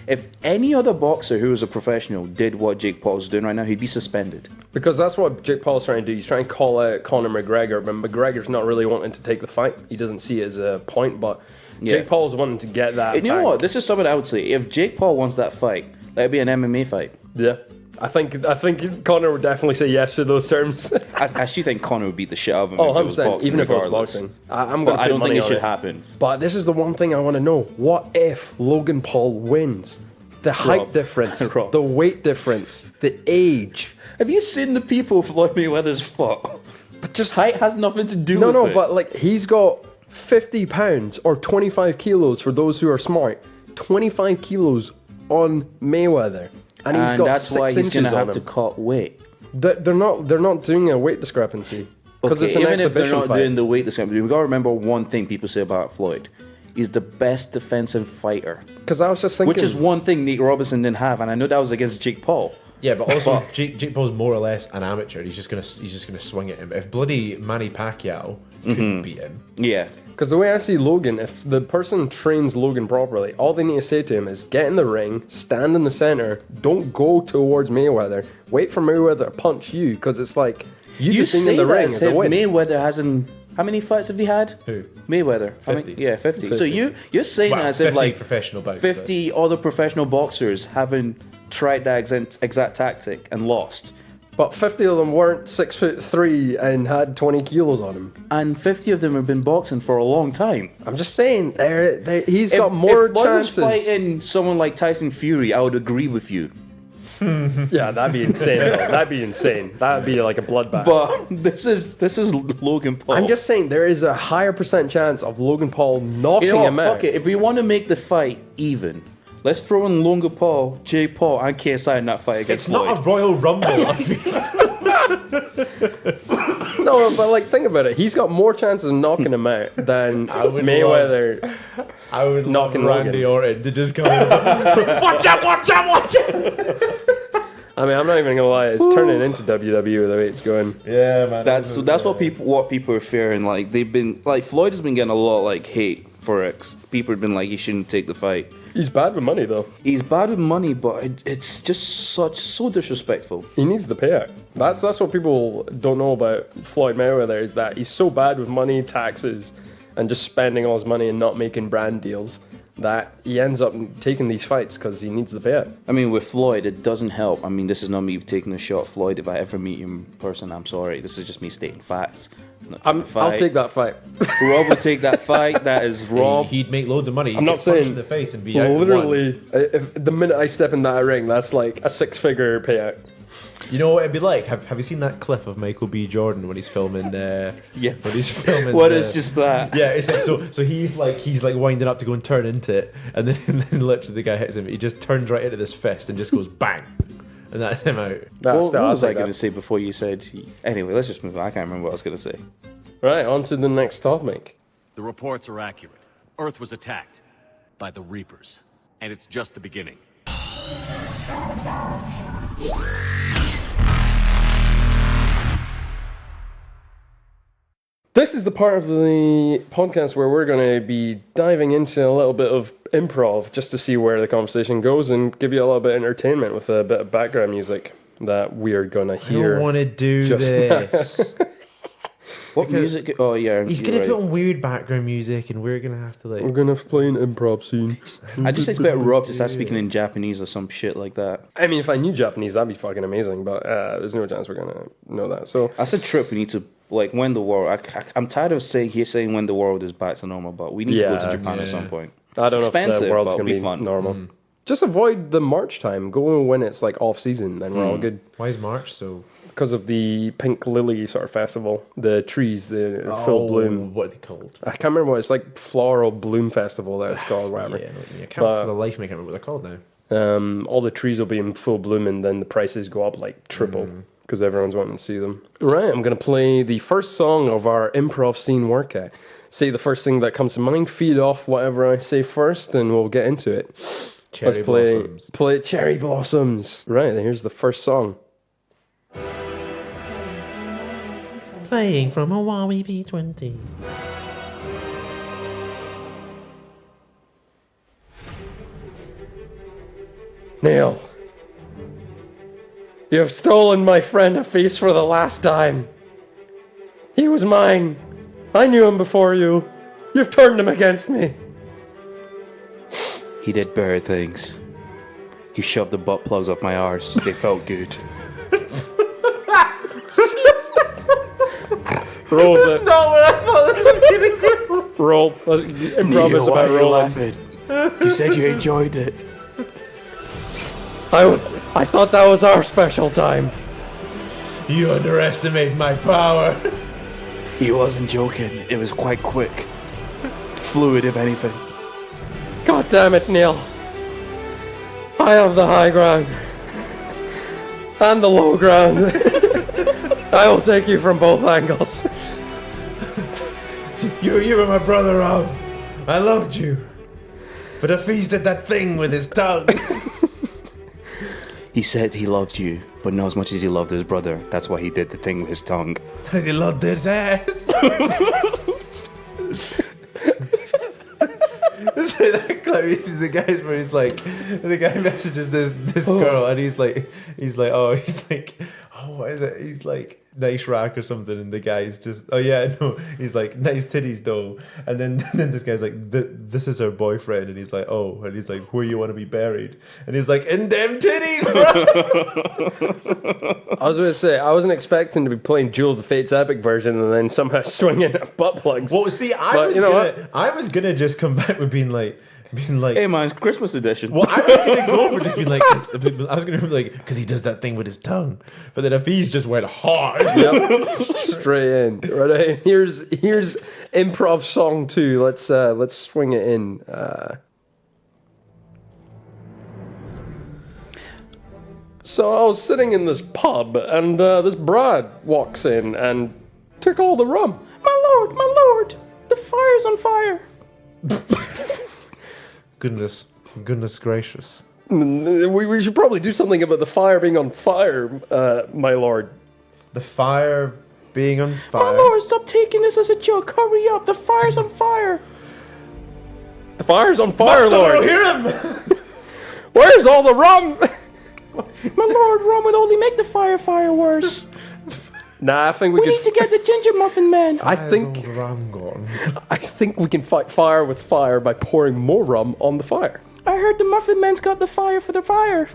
If any other boxer who was a professional did what Jake Paul's doing right now, he'd be suspended. Because that's what Jake Paul's trying to do. He's trying to call out Conor McGregor, but McGregor's not really wanting to take the fight. He doesn't see it as a point, but Yeah. Jake Paul's wanting to get that. And you know back. what? This is something I would say. If Jake Paul wants that fight, that'd be an MMA fight. Yeah. I think Conor would definitely say yes to those terms. I actually think Conor would beat the shit out of him Oh, if it was 100%. boxing, Even if it was regardless. boxing. I'm But going to I don't think it should happen. happen. But this is the one thing I want to know. What if Logan Paul wins? The height Rob. difference, Rob. the weight difference, the age. Have you seen the people Floyd Mayweather's fought? But just Height has nothing to do no, with no. it. But like he's got 50 pounds or 25 kilos for those who are smart. 25 kilos on Mayweather, and he's got that's 6 why he's inches gonna on have him. to cut weight. They're not doing a weight discrepancy because Okay, it's an even if they're exhibition not fight. doing the weight discrepancy, we gotta remember one thing people say about Floyd. He's the best defensive fighter, Because I was just thinking, which is one thing Nate Robinson didn't have, and I know that was against Jake Paul. Yeah, but also Jake Paul's more or less an amateur. He's just gonna swing at him. If bloody Manny Pacquiao couldn't beat him, Yeah. because the way I see Logan, if the person trains Logan properly, all they need to say to him is get in the ring, stand in the center, don't go towards Mayweather, wait for Mayweather to punch you, because it's like you just being say in the that ring as is a if win. Mayweather hasn't. How many fights have he had? Who? Mayweather. How 50. many? Yeah, 50. So 50. you're saying Well, that as 50 if like professional bouts, 50 other professional boxers haven't tried that exact tactic and lost. But 50 of them weren't 6'3" and had 20 kilos on him. And 50 of them have been boxing for a long time. I'm just saying, he's got more if Floyd was chances. fighting someone like Tyson Fury, I would agree with you. Yeah, that'd be insane. though. That'd be insane. That'd be like a bloodbath. But this is Logan Paul. I'm just saying there is a higher percent chance of Logan Paul knocking you know what, him out. fuck it. If we want to make the fight even, let's throw in Logan Paul, Jake Paul, and KSI in that fight against it's not Floyd. a Royal Rumble. Obviously. No, but like think about it. He's got more chances of knocking him out than would Mayweather. I would Knocking love Randy Logan. Orton to just come in and watch out, watch out, watch out. I mean, I'm not even gonna lie. It's turning into WWE the way it's going. Yeah, man. That's what people are fearing. Like they've been like Floyd has been getting a lot like hate for it. People have been like he shouldn't take the fight. He's bad with money though. He's bad with money, but it's just so disrespectful. He needs the payout. That's what people don't know about Floyd Mayweather is that he's so bad with money, taxes, and just spending all his money and not making brand deals that he ends up taking these fights because he needs the payout. I mean, with Floyd, it doesn't help. I mean, this is not me taking a shot at Floyd. If I ever meet him in person, I'm sorry. This is just me stating facts. Not taking a I'll fight. take that fight. Rob would take that fight. That is Rob. He'd make loads of money. He'd I'm not get punched saying in the face and be out in one. literally. If the minute I step in that ring, that's like a 6-figure payout. You know what it'd be like? Have you seen that clip of Michael B. Jordan when he's filming? Yes. When he's filming. What is just that? Yeah, it's like, so he's like winding up to go and turn into it, and then literally the guy hits him. He just turns right into this fist and just goes bang, and that's him out. What was I going to say before you said? Anyway, let's just move on. I can't remember what I was going to say. Right, on to the next topic. The reports are accurate. Earth was attacked by the Reapers, and it's just the beginning. This is the part of the podcast where we're going to be diving into a little bit of improv just to see where the conversation goes and give you a little bit of entertainment with a bit of background music that we are going to hear. I don't want to do just this. What music? Oh yeah, He's you're gonna right. put on weird background music, and we're gonna have to We're going to play an improv scene. I just expect Rob to start speaking in Japanese or some shit like that. I mean, if I knew Japanese, that'd be fucking amazing, but there's no chance we're going to know that. So I said, Trip, we need to like when the world. I'm tired of saying when the world is back to normal, but we need to go to Japan at some point. I don't It's know if expensive, the world's but going to it'll be fun. normal. Just avoid the March time. Go when it's like off season, then we're all good. Why is March so? Because of the Pink Lily sort of festival, the trees, the full bloom. What are they called? I can't remember what it's like. Floral bloom festival that it's called, whatever. Yeah, I can't for the life of me can't remember what they're called now. All the trees will be in full bloom, and then the prices go up like triple because everyone's wanting to see them. Right, I'm gonna play the first song of our improv scene workout. Say the first thing that comes to mind. Feed off whatever I say first, and we'll get into it. Cherry Blossoms. Play Cherry Blossoms. Right, here's the first song. Playing from a Huawei P20. Neil, you have stolen my friend Hafiz for the last time. He was mine. I knew him before you. You've turned him against me. He did better things. He shoved the butt plugs up my arse. They felt good. Roll That's not what I thought this was gonna go. roll. Improv is about rolling. You said you enjoyed it. I thought that was our special time. You underestimate my power. He wasn't joking. It was quite quick. Fluid, if anything. God damn it, Neil. I have the high ground. And the low ground. I will take you from both angles. You were my brother, Rob. I loved you. But Hafiz did that thing with his tongue. He said he loved you, but not as much as he loved his brother. That's why he did the thing with his tongue. He loved his ass. It's like that clip. You see the guys where he's like, the guy messages this girl, and he's like, what is it? He's like, nice rack or something, and the guy's just, oh yeah, no, he's like, nice titties though, and then this guy's like, this is her boyfriend, and he's like, oh, and he's like, where you want to be buried, and he's like, in them titties, bro. I was going to say, I wasn't expecting to be playing Duel of the Fates epic version and then somehow swinging at butt plugs. Well, see, But you know what? I was gonna just come back with being like. Hey man, it's Christmas edition. Well, I was gonna go for just being like, I was gonna be like, because he does that thing with his tongue. But then Hafiz just went hard. Yep. Straight in. Right. Here's improv song 2. Let's swing it in. So I was sitting in this pub, and this Brad walks in and took all the rum. My lord, the fire's on fire. Goodness gracious. We should probably do something about the fire being on fire, my lord. The fire being on fire. My lord, stop taking this as a joke. Hurry up, the fire's on fire. The fire's on fire, Master, lord. hear him. Where's all the rum? My lord, rum would only make the fire worse. Nah, I think We need to get the ginger muffin man. I think Where's all the rum gone? I think we can fight fire with fire by pouring more rum on the fire. I heard the muffin man's got the fire for the fire.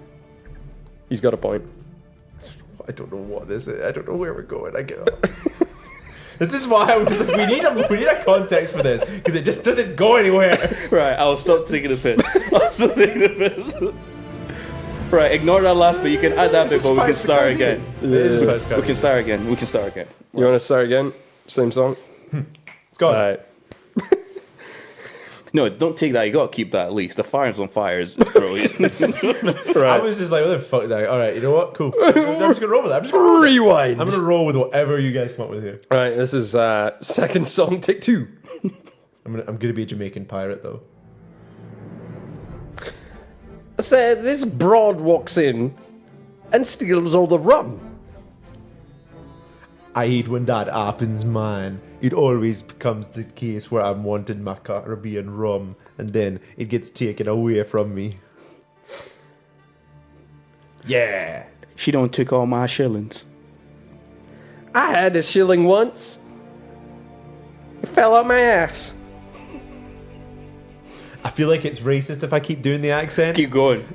He's got a point. I don't know what this is. I don't know where we're going. I get up. This is why I was like, we need a context for this because it just doesn't go anywhere. Right, I'll stop taking the piss. I'll stop taking the piss. Right, ignore that last bit. You can add that bit, but we can start again. It is Spice We can start again. We can start again. You want to start again? Same song? It's gone. All right. No, don't take that. You gotta keep that at least. The Fire's on Fire is brilliant. I was just like, what the fuck? That? All right, you know what? Cool. I'm just gonna roll with it. I'm just gonna roll with it. Rewind. I'm gonna roll with whatever you guys come up with here. All right, this is second song, take 2. I'm gonna be a Jamaican pirate though. Say this broad walks in and steals all the rum. I hate when that happens, man. It always becomes the case where I'm wanting my Caribbean rum, and then it gets taken away from me. Yeah. She don't took all my shillings. I had a shilling once. It fell out my ass. I feel like it's racist if I keep doing the accent. Keep going.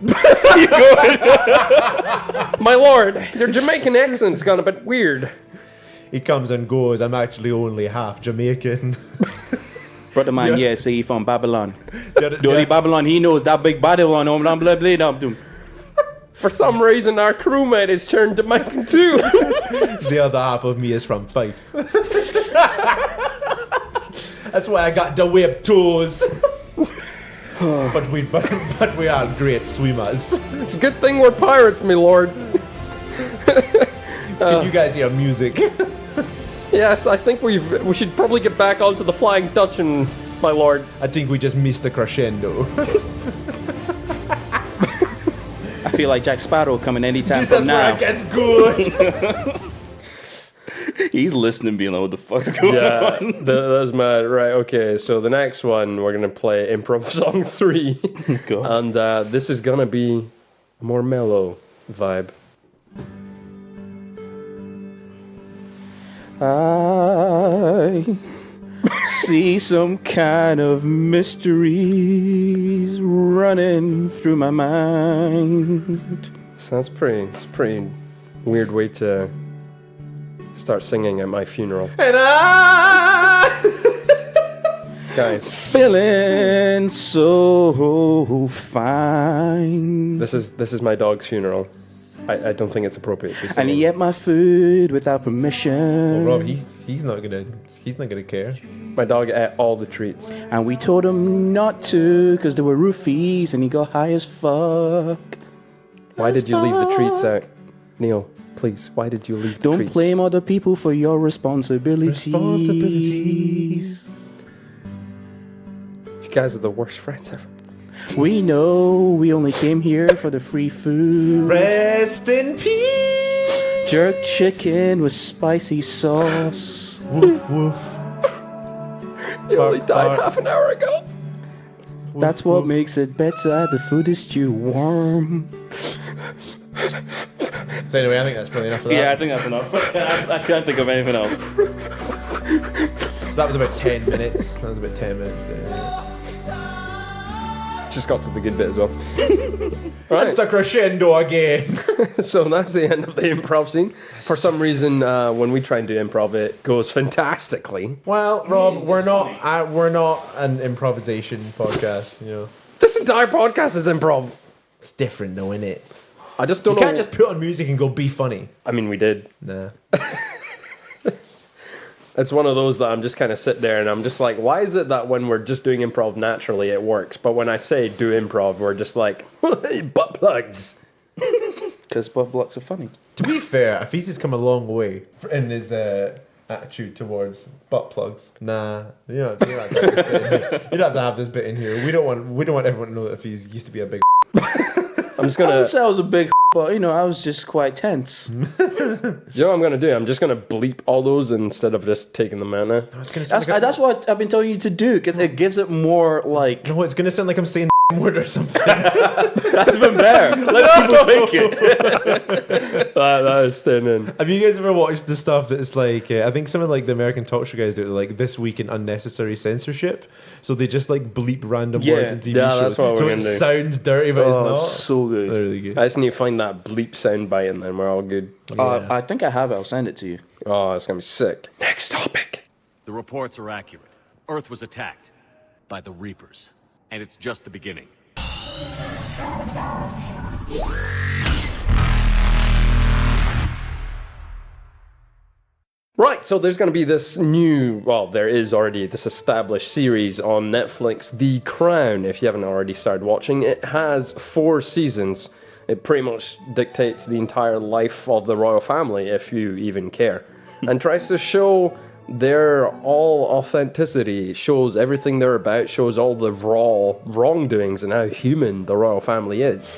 My lord, your Jamaican accent's gone a bit weird. It comes and goes. I'm actually only half Jamaican. Brother man, Yeah. yeah, say he from Babylon. Yeah. The only Babylon he knows, that big Babylon. Blah, blah, blah. For some reason, our crewmate is turned Jamaican too. The other half of me is from Fife. That's why I got the whip toes. but we are great swimmers. It's a good thing we're pirates, my lord. Can you guys hear music? Yes, I think we should probably get back onto the Flying Dutchman, my lord. I think we just missed the crescendo. I feel like Jack Sparrow coming anytime Jesus, from where now. it gets good. He's listening, being like, what the fuck's going Yeah, on? that's mad. Right, okay, so the next one, we're going to play Improv Song 3. God. And this is going to be a more mellow vibe. I see some kind of mysteries running through my mind. So it's pretty weird way to start singing at my funeral. And I... Guys, Feeling so fine. this is my dog's funeral. I don't think it's appropriate to be And singing. he ate my food without permission. Rob, he's not gonna care. My dog ate all the treats. And we told him not to because there were roofies and he got high as fuck. Why did you leave the treats out? Neil, please, why did you leave the Don't treats? blame other people for your responsibilities. You guys are the worst friends ever. We know we only came here for the free food. Rest in peace. Jerk chicken with spicy sauce. Woof woof. You only died half an hour ago. That's what makes it better. The food is too warm. So anyway, I think that's probably enough of that. Yeah, I think that's enough. I can't think of anything else. That was about 10 minutes. That was about 10 minutes there. Just got to the good bit as well. That's the crescendo again. So that's the end of the improv scene. For some reason, when we try and do improv, it goes fantastically. Well, Rob, we're not an improvisation podcast. You know, This entire podcast is improv. it's different though, isn't it? I just don't You know. can't just put on music and go be funny. I mean, we did. Nah. It's one of those that I'm just kind of sit there and I'm just like, why is it that when we're just doing improv naturally, it works? But when I say do improv, we're just like, butt plugs. Because butt blocks are funny. To be fair, Afiz has come a long way in his attitude towards butt plugs. Nah, you don't have to have this bit in here. You don't have to have this bit in here. We don't want everyone to know that Afiz used to be a big. I'm just I gonna. would say I was a big but, you know, I was just quite tense. You know what I'm gonna do? I'm just gonna bleep all those instead of just taking them out now. That's what I've been telling you to do, because it gives it more, like... No, it's gonna sound like I'm saying the word or something. That's even better. Let people think it. That is staying in. Have you guys ever watched the stuff that's like, I think some of like the American talk show guys do like This Week in Unnecessary Censorship, so they just like bleep random words in TV shows. that's what so we're it gonna do. sounds dirty, but it's Oh, not. so good. They're really good. I just need to find that bleep sound bite and then we're all good. I think I have it. I'll send it to you. Oh, it's gonna be sick. Next topic. The reports are accurate. Earth was attacked by the Reapers, and it's just the beginning. Right, so there's going to be this there is already this established series on Netflix, The Crown, if you haven't already started watching. It has 4 seasons. It pretty much dictates the entire life of the royal family, if you even care, and tries to show their all authenticity, shows everything they're about, shows all the raw wrongdoings and how human the royal family is.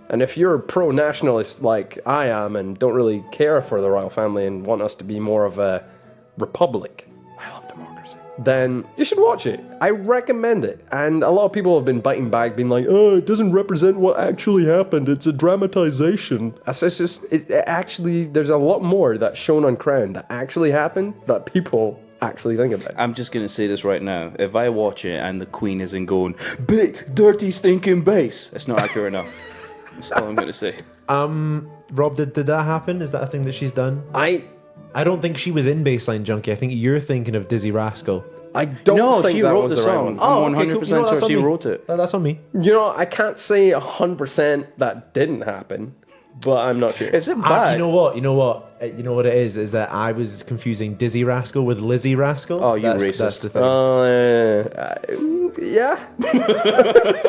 And if you're a pro-nationalist like I am and don't really care for the royal family and want us to be more of a republic, I love democracy, then you should watch it. I recommend it. And a lot of people have been biting back, being like, oh, it doesn't represent what actually happened. It's a dramatization. Actually, there's a lot more that's shown on Crown that actually happened that people actually think about. I'm just going to say this right now. If I watch it and the Queen isn't going, big, dirty, stinking bass, it's not accurate enough. That's all I'm going to say. Rob, did that happen? Is that a thing that she's done? I don't think she was in Baseline Junkie. I think you're thinking of Dizzy Rascal. I don't think she that wrote was the the right song. one. Oh, I'm okay, 100% cool. You know, that's sure on she me. wrote it. That's on me. You know, I can't say 100% that didn't happen, but I'm not sure. Is it bad? You know what? You know what it is that I was confusing Dizzy Rascal with Lizzie Rascal. Oh, you That's racist. the thing. Yeah.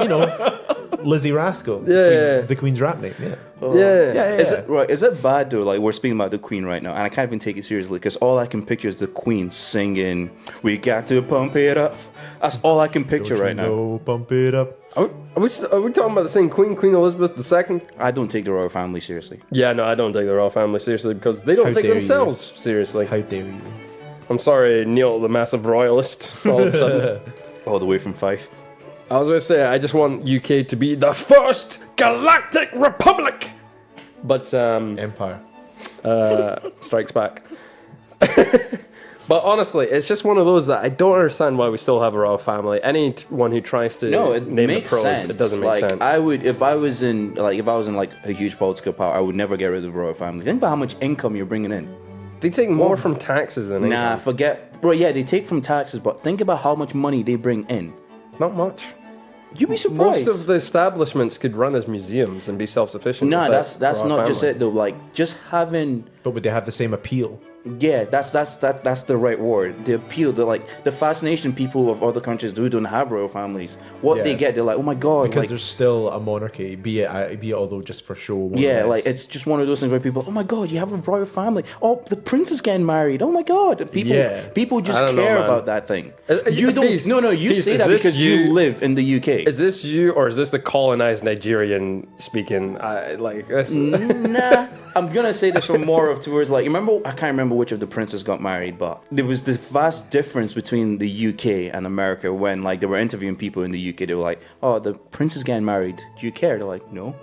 You know, Lizzie Rascal. Yeah. The Queen's rap name. Yeah. Yeah. Is it bad though? Like, we're speaking about the Queen right now, and I can't even take it seriously because all I can picture is the Queen singing, "We got to pump it up." That's all I can picture right now. Pump it up. Are we talking about the same Queen Elizabeth II? I don't take the royal family seriously. Yeah, no, I don't take the royal family seriously because they don't How take dare themselves seriously. How dare you? I'm sorry, Neil, the massive royalist, all of a sudden. All the way from Fife. I was going to say, I just want UK to be the first galactic republic! But, Empire. Strikes Back. But honestly, it's just one of those that I don't understand why we still have a royal family. Anyone who tries to It name makes the pros, sense. it doesn't make like, sense. I would, if I was in a huge political power, I would never get rid of the royal family. Think about how much income you're bringing in. They take more from taxes than Nah, income. forget. Bro, yeah, they take from taxes, but think about how much money they bring in. Not much. You'd be surprised. Most of the establishments could run as museums and be self-sufficient. Nah, without that's royal not just family. it though. Like, just having. But would they have the same appeal? Yeah, that's the right word. The appeal, the fascination people of other countries who don't have royal families. What they Yeah. get, they're like, oh my god, Because like, there's still a monarchy, be it although just for show. more or yeah, less. like it's just one of those things where people, oh my god, you have a royal family. Oh, the prince is getting married. Oh my god, and people just I don't know, care man. about that thing. You don't. Feast, No, you Feast, say is that this because you live in the UK. Is this you, or is this the colonized Nigerian speaking? Like this? Nah, I'm gonna say this from more of towards like, I can't remember which of the princes got married, but there was this vast difference between the UK and America when like they were interviewing people in the UK. They were like, oh, the prince is getting married. Do you care? They're like, no.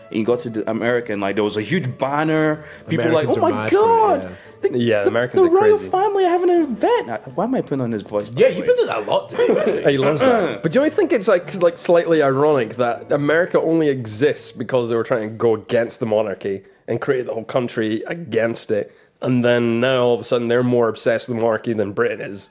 And you got to the American, like there was a huge banner. People were like, Americans oh are my mad for it, god. Yeah, the Americans the are royal crazy. family are having an event. Why am I putting on this voice? by yeah, the you've way? been doing that a lot today. He loves that. But do you think it's like slightly ironic that America only exists because they were trying to go against the monarchy and create the whole country against it? And then now all of a sudden they're more obsessed with the monarchy than Britain is.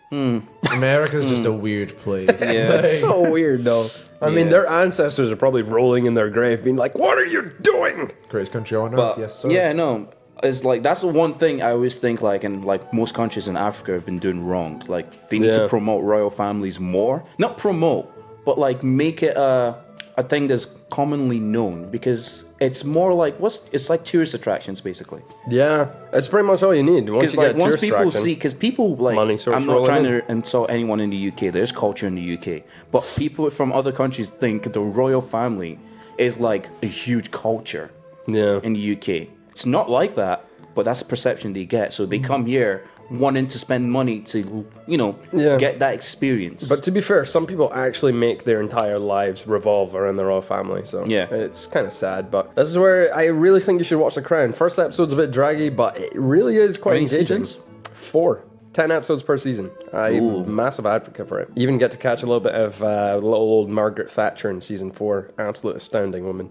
America's just a weird place. Yeah. It's so weird though. I mean, Yeah. their ancestors are probably rolling in their grave being like, what are you doing? Greatest country on earth, But yes, sir. yeah, no, it's like that's the one thing I always think like, and like most countries in Africa have been doing wrong. Like they need Yeah. to promote royal families more, not promote, but like make it a thing that's commonly known because it's more like it's like tourist attractions basically. Yeah, it's pretty much all you need. Once Because you like get once tourist people attraction, see, because people like, money starts I'm not rolling trying in. to insult anyone in the UK. There's culture in the UK, but people from other countries think the royal family is like a huge culture yeah. in the UK. It's not like that, but that's the perception they get. So they come here wanting to spend money to, Yeah. get that experience. But to be fair, some people actually make their entire lives revolve around the royal family. So Yeah. it's kind of sad. But this is where I really think you should watch The Crown. First episode's a bit draggy, but it really is quite How many engaging. seasons? 4. 10 episodes per season. I'm a massive advocate for it. You even get to catch a little bit of little old Margaret Thatcher in season 4. Absolute astounding woman.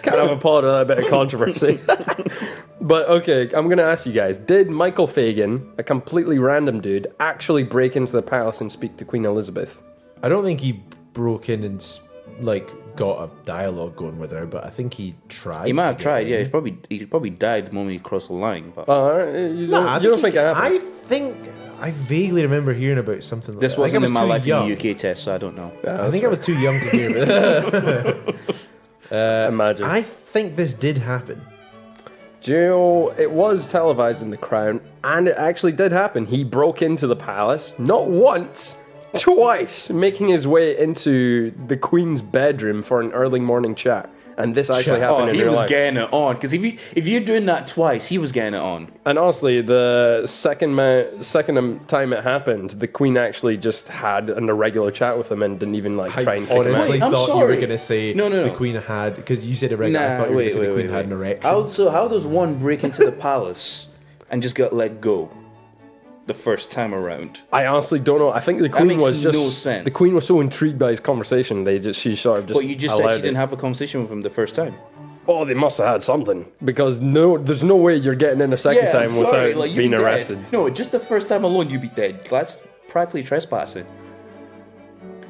Kind of a pod with a bit of controversy. But okay, I'm going to ask you guys, did Michael Fagan, a completely random dude, actually break into the palace and speak to Queen Elizabeth? I don't think he broke in and like got a dialogue going with her, but I think he tried. He might to have get tried. in. Yeah, he probably died the moment he crossed the line. But You don't, you don't think it I happened? think I vaguely remember hearing about something like this that. I think wasn't I in was my too life young. in the UK test, so I don't know. I think I was too young to hear about it. Imagine. I think this did happen. Do you know, it was televised in The Crown, and it actually did happen. He broke into the palace, not once, twice, making his way into the Queen's bedroom for an early morning chat. And this actually happened in he real was life. getting it on. Because if you're doing that twice, he was getting it on. And honestly, the second time it happened, the Queen actually just had an irregular chat with him and didn't even like try and kick him out. honestly Wait, I'm thought you sorry. were going to say No. the Queen had, because you said irregular. I thought you were going to say the Queen had an erection. How does one break into the palace and just get let go the first time around? I honestly don't know. I think the Queen makes was just no sense. the Queen was so intrigued by his conversation. She sort of just. But you just said allowed she didn't it. have a conversation with him the first time. Oh, they must have had something because there's no way you're getting in a second time I'm sorry, without like, you'd being be dead. arrested. No, just the first time alone, you'd be dead. That's practically trespassing.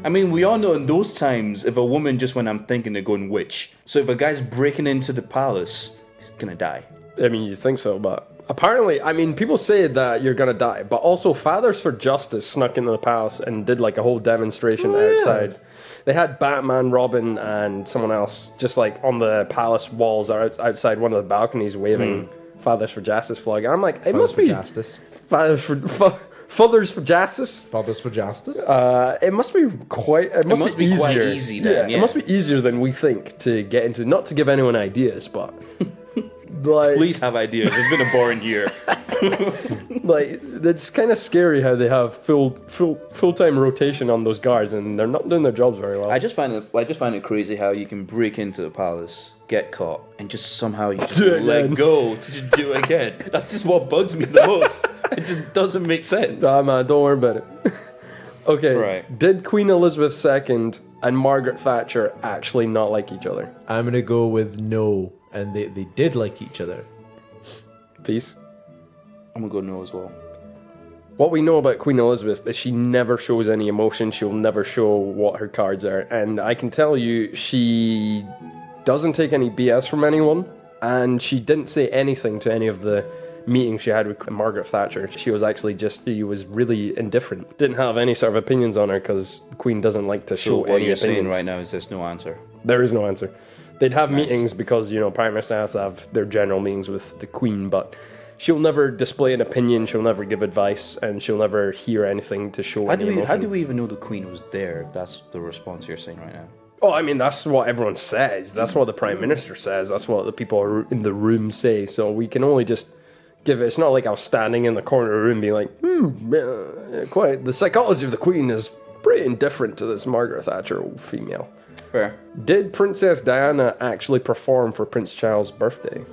I mean, we all know in those times, if a woman just when I'm thinking, they're going witch. So if a guy's breaking into the palace, he's gonna die. I mean, you think so, but apparently, I mean, people say that you're gonna die, but also Fathers for Justice snuck into the palace and did like a whole demonstration outside. They had Batman, Robin, and someone else just like on the palace walls or outside one of the balconies waving Fathers for Justice flag. And I'm like, it must be Justice. Fathers for Fathers for Justice. Fathers for Justice. It must be quite. It must, be easier. quite easy then, yeah. It must be easier than we think to get into. Not to give anyone ideas, but like, Please have ideas. It's been a boring year. like it's kind of scary how they have full-time rotation on those guards, and they're not doing their jobs very well. I just find it crazy how you can break into the palace, get caught, and just somehow you just Do it let again. go to just do it again. That's just what bugs me the most. It just doesn't make sense. Ah, man, don't worry about it. Okay. Right. Did Queen Elizabeth II and Margaret Thatcher actually not like each other? I'm going to go with no, and they did like each other. Peace. I'm gonna go no as well. What we know about Queen Elizabeth is she never shows any emotion. She'll never show what her cards are. And I can tell you, she doesn't take any BS from anyone. And she didn't say anything to any of the meetings she had with Margaret Thatcher. She was actually she was really indifferent. Didn't have any sort of opinions on her because the Queen doesn't like to So show what any you're opinions. saying right now is there's no answer. There is no answer. They'd have meetings because, Prime Minister has to have their general meetings with the Queen, but she'll never display an opinion, she'll never give advice, and she'll never hear anything to show any emotion. How do we even know the Queen was there if that's the response you're saying right now? Oh, I mean, that's what everyone says. That's what the Prime Minister says. That's what the people in the room say. So we can only just give it. It's not like I was standing in the corner of the room being like, quite. The psychology of the Queen is pretty indifferent to this Margaret Thatcher female. Fair. Did Princess Diana actually perform for Prince Charles' birthday?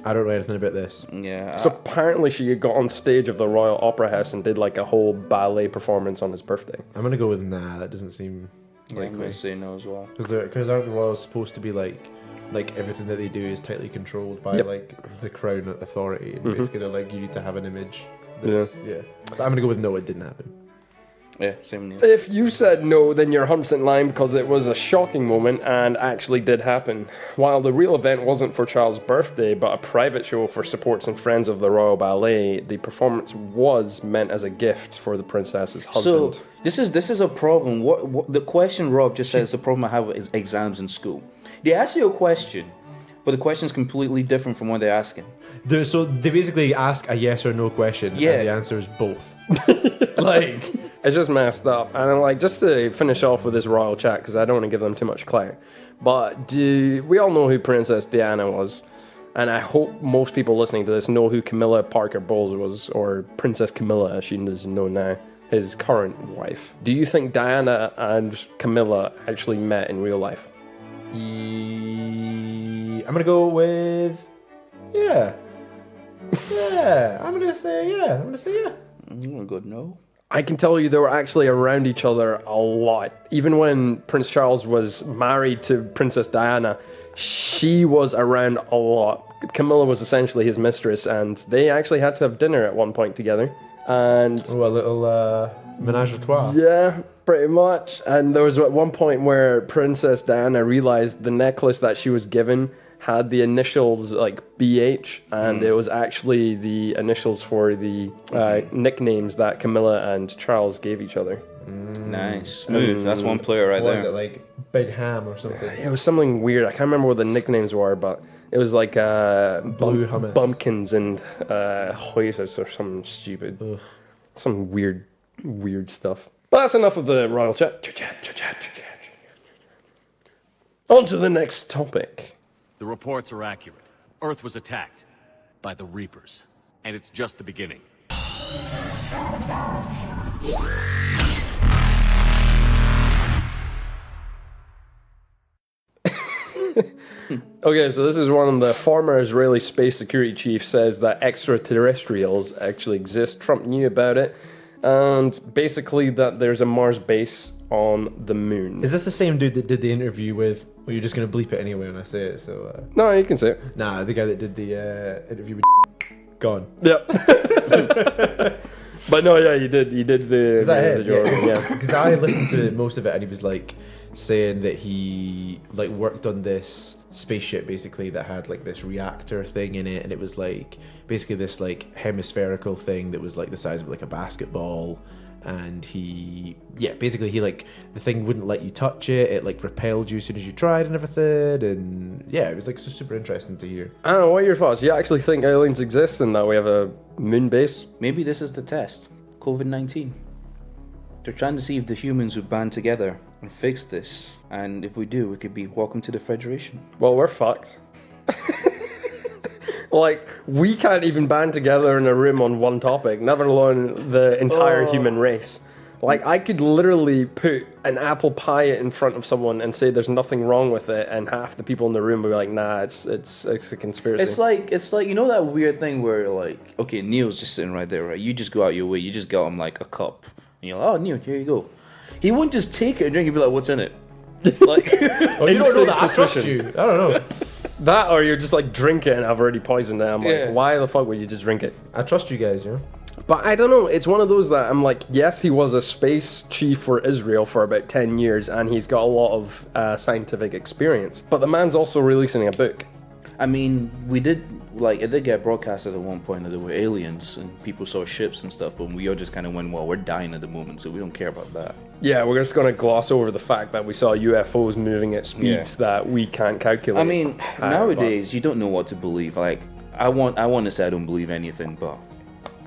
I don't know anything about this. Yeah. So apparently she got on stage of the Royal Opera House and did like a whole ballet performance on his birthday. I'm going to go with nah. That doesn't seem I'm likely. gonna say no as well. Because aren't the royals supposed to be like everything that they do is tightly controlled by Yep. like the crown authority, and basically they're like, you need to have an image. Yeah. Yeah. So I'm gonna go with no. It didn't happen. Yeah, same Neil. If you said no, then you're 100% lying because it was a shocking moment and actually did happen. While the real event wasn't for Charles' birthday, but a private show for supports and friends of the Royal Ballet, the performance was meant as a gift for the princess's husband. So this is a problem. What the question Rob just said is the problem I have with is exams in school. They ask you a question, but the question is completely different from what they're asking. So they basically ask a yes or no question, Yeah. and the answer is both. It's just messed up. And I'm like, just to finish off with this royal chat, because I don't want to give them too much clout, but we all know who Princess Diana was. And I hope most people listening to this know who Camilla Parker Bowles was, or Princess Camilla, as she is known now, his current wife. Do you think Diana and Camilla actually met in real life? I'm gonna go with yeah. I'm gonna say yeah. I'm gonna go no. I can tell you they were actually around each other a lot. Even when Prince Charles was married to Princess Diana, she was around a lot. Camilla was essentially his mistress, and they actually had to have dinner at one point together. And Oh, a little menage a trois. yeah, pretty much. And there was at one point where Princess Diana realized the necklace that she was given had the initials like BH, and it was actually the initials for the nicknames that Camilla and Charles gave each other. Nice. Smooth. That's one player right What is there. it, like Big Ham or something? It was something weird. I can't remember what the nicknames were, but it was like Blue hummus. bumpkins and hoises or something stupid. Ugh. Some weird stuff. But that's enough of the royal chat. On to the next topic. The reports are accurate. Earth was attacked by the Reapers, and it's just the beginning. Okay, so this is one of the former Israeli space security chief says that extraterrestrials actually exist. Trump knew about it. And basically that there's a Mars base on the moon. Is this the same dude that did the interview with? Well, you're just gonna bleep it anyway when I say it. So No, you can say it. nah, the guy that did the interview with gone. Yeah. But no, yeah, you did the... Is that the it? Joe Rogan, yeah. Because I listened to most of it, and he was like saying that he like worked on this spaceship basically that had like this reactor thing in it, and it was like basically this like hemispherical thing that was like the size of like a basketball. And he like the thing wouldn't let you touch it. It like repelled you as soon as you tried and everything. And yeah, it was like so super interesting to hear. I don't know, what are your thoughts? You actually think aliens exist and that we have a moon base? Maybe this is the test. COVID-19. They're trying to see if the humans would band together and fix this. And if we do, we could be welcome to the Federation. Well, we're fucked. Like, we can't even band together in a room on one topic, never alone the entire human race. Like, I could literally put an apple pie in front of someone and say there's nothing wrong with it, and half the people in the room would be like, nah, it's a conspiracy. It's like you know that weird thing where like, okay, Neil's just sitting right there, right? You just go out your way, you just got him like a cup, and you're like, oh Neil, here you go. He wouldn't just take it and drink. He'd be like, what's in it? Like, Oh, you don't know Instant that. I trust suspicion. you. I don't know. That, or you're just like, drink it and I've already poisoned it. I'm Yeah. like, why the fuck would you just drink it? I trust you guys. You know. But I don't know, it's one of those that I'm like, yes, he was a space chief for Israel for about 10 years and he's got a lot of scientific experience. But the man's also releasing a book. I mean, it did get broadcasted at one point that there were aliens and people saw ships and stuff, but we all just kind of went, well, we're dying at the moment, so we don't care about that. Yeah, we're just going to gloss over the fact that we saw UFOs moving at speeds that we can't calculate. I mean, nowadays, you don't know what to believe. Like, I want to say I don't believe anything, but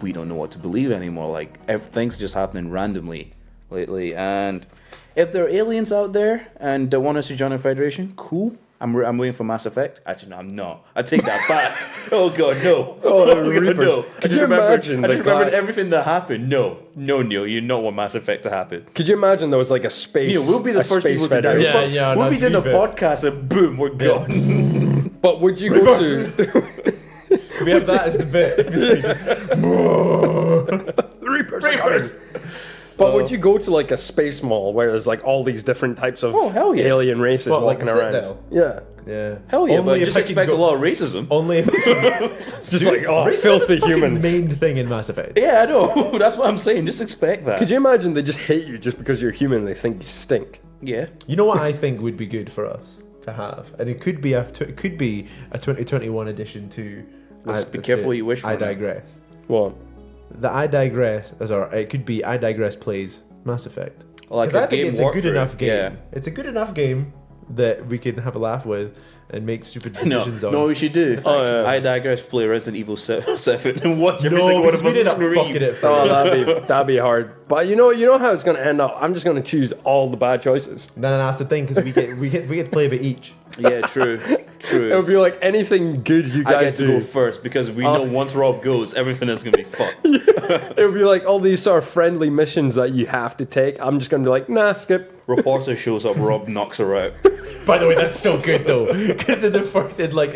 we don't know what to believe anymore. Like, everything's just happening randomly lately, and if there are aliens out there and they want us to join a federation, cool. I'm waiting for Mass Effect. Actually, no, I'm not. I take that back. Oh god, no. Oh, the God, Reapers. no. Could you imagine I just the remembered guy- everything that happened. No, Neil, you don't want Mass Effect to happen. Could you imagine there was like a space... Neil, we'll be the a first space people to die. federation? Yeah, we'll no, be to doing a be fair. podcast and boom, we're gone. But would you go to... We have that as the bit. The Reapers are coming. But would you go to like a space mall where there's like all these different types of hell yeah. alien races What, like walking the around? Citadel? Yeah. Yeah. Hell yeah, Only but if just I could expect go- a lot of racism. Only if Just like, oh, Racism filthy is the fucking humans. main thing in Mass Effect. Yeah, I know. That's what I'm saying. Just expect that. Could you imagine they just hate you just because you're human and they think you stink? Yeah. You know what I think would be good for us to have, and it could be a 2021 addition to. Let's be careful what you wish for I now. digress. Well, The I digress, or it could be I digress plays Mass Effect. Like 'Cause a I think game it's a good walkthrough. enough game. Yeah. It's a good enough game that we can have a laugh with and make stupid No, decisions on. no, we should do. yeah. I digress. Play Resident Evil 7 and watch every no, single one because of we us did not scream. fucking it for oh, you. that'd be hard. But you know how it's gonna end up. I'm just gonna choose all the bad choices. No, that's the thing because we get to play a bit each. Yeah, true, It would true. be like anything good you I guys get to do. go first because we know once Rob goes, everything is gonna be fucked. It would be like all these sort of friendly missions that you have to take. I'm just gonna be like, nah, skip. Reporter shows up, Rob knocks her out. By the way, that's so good though, because in the first, in like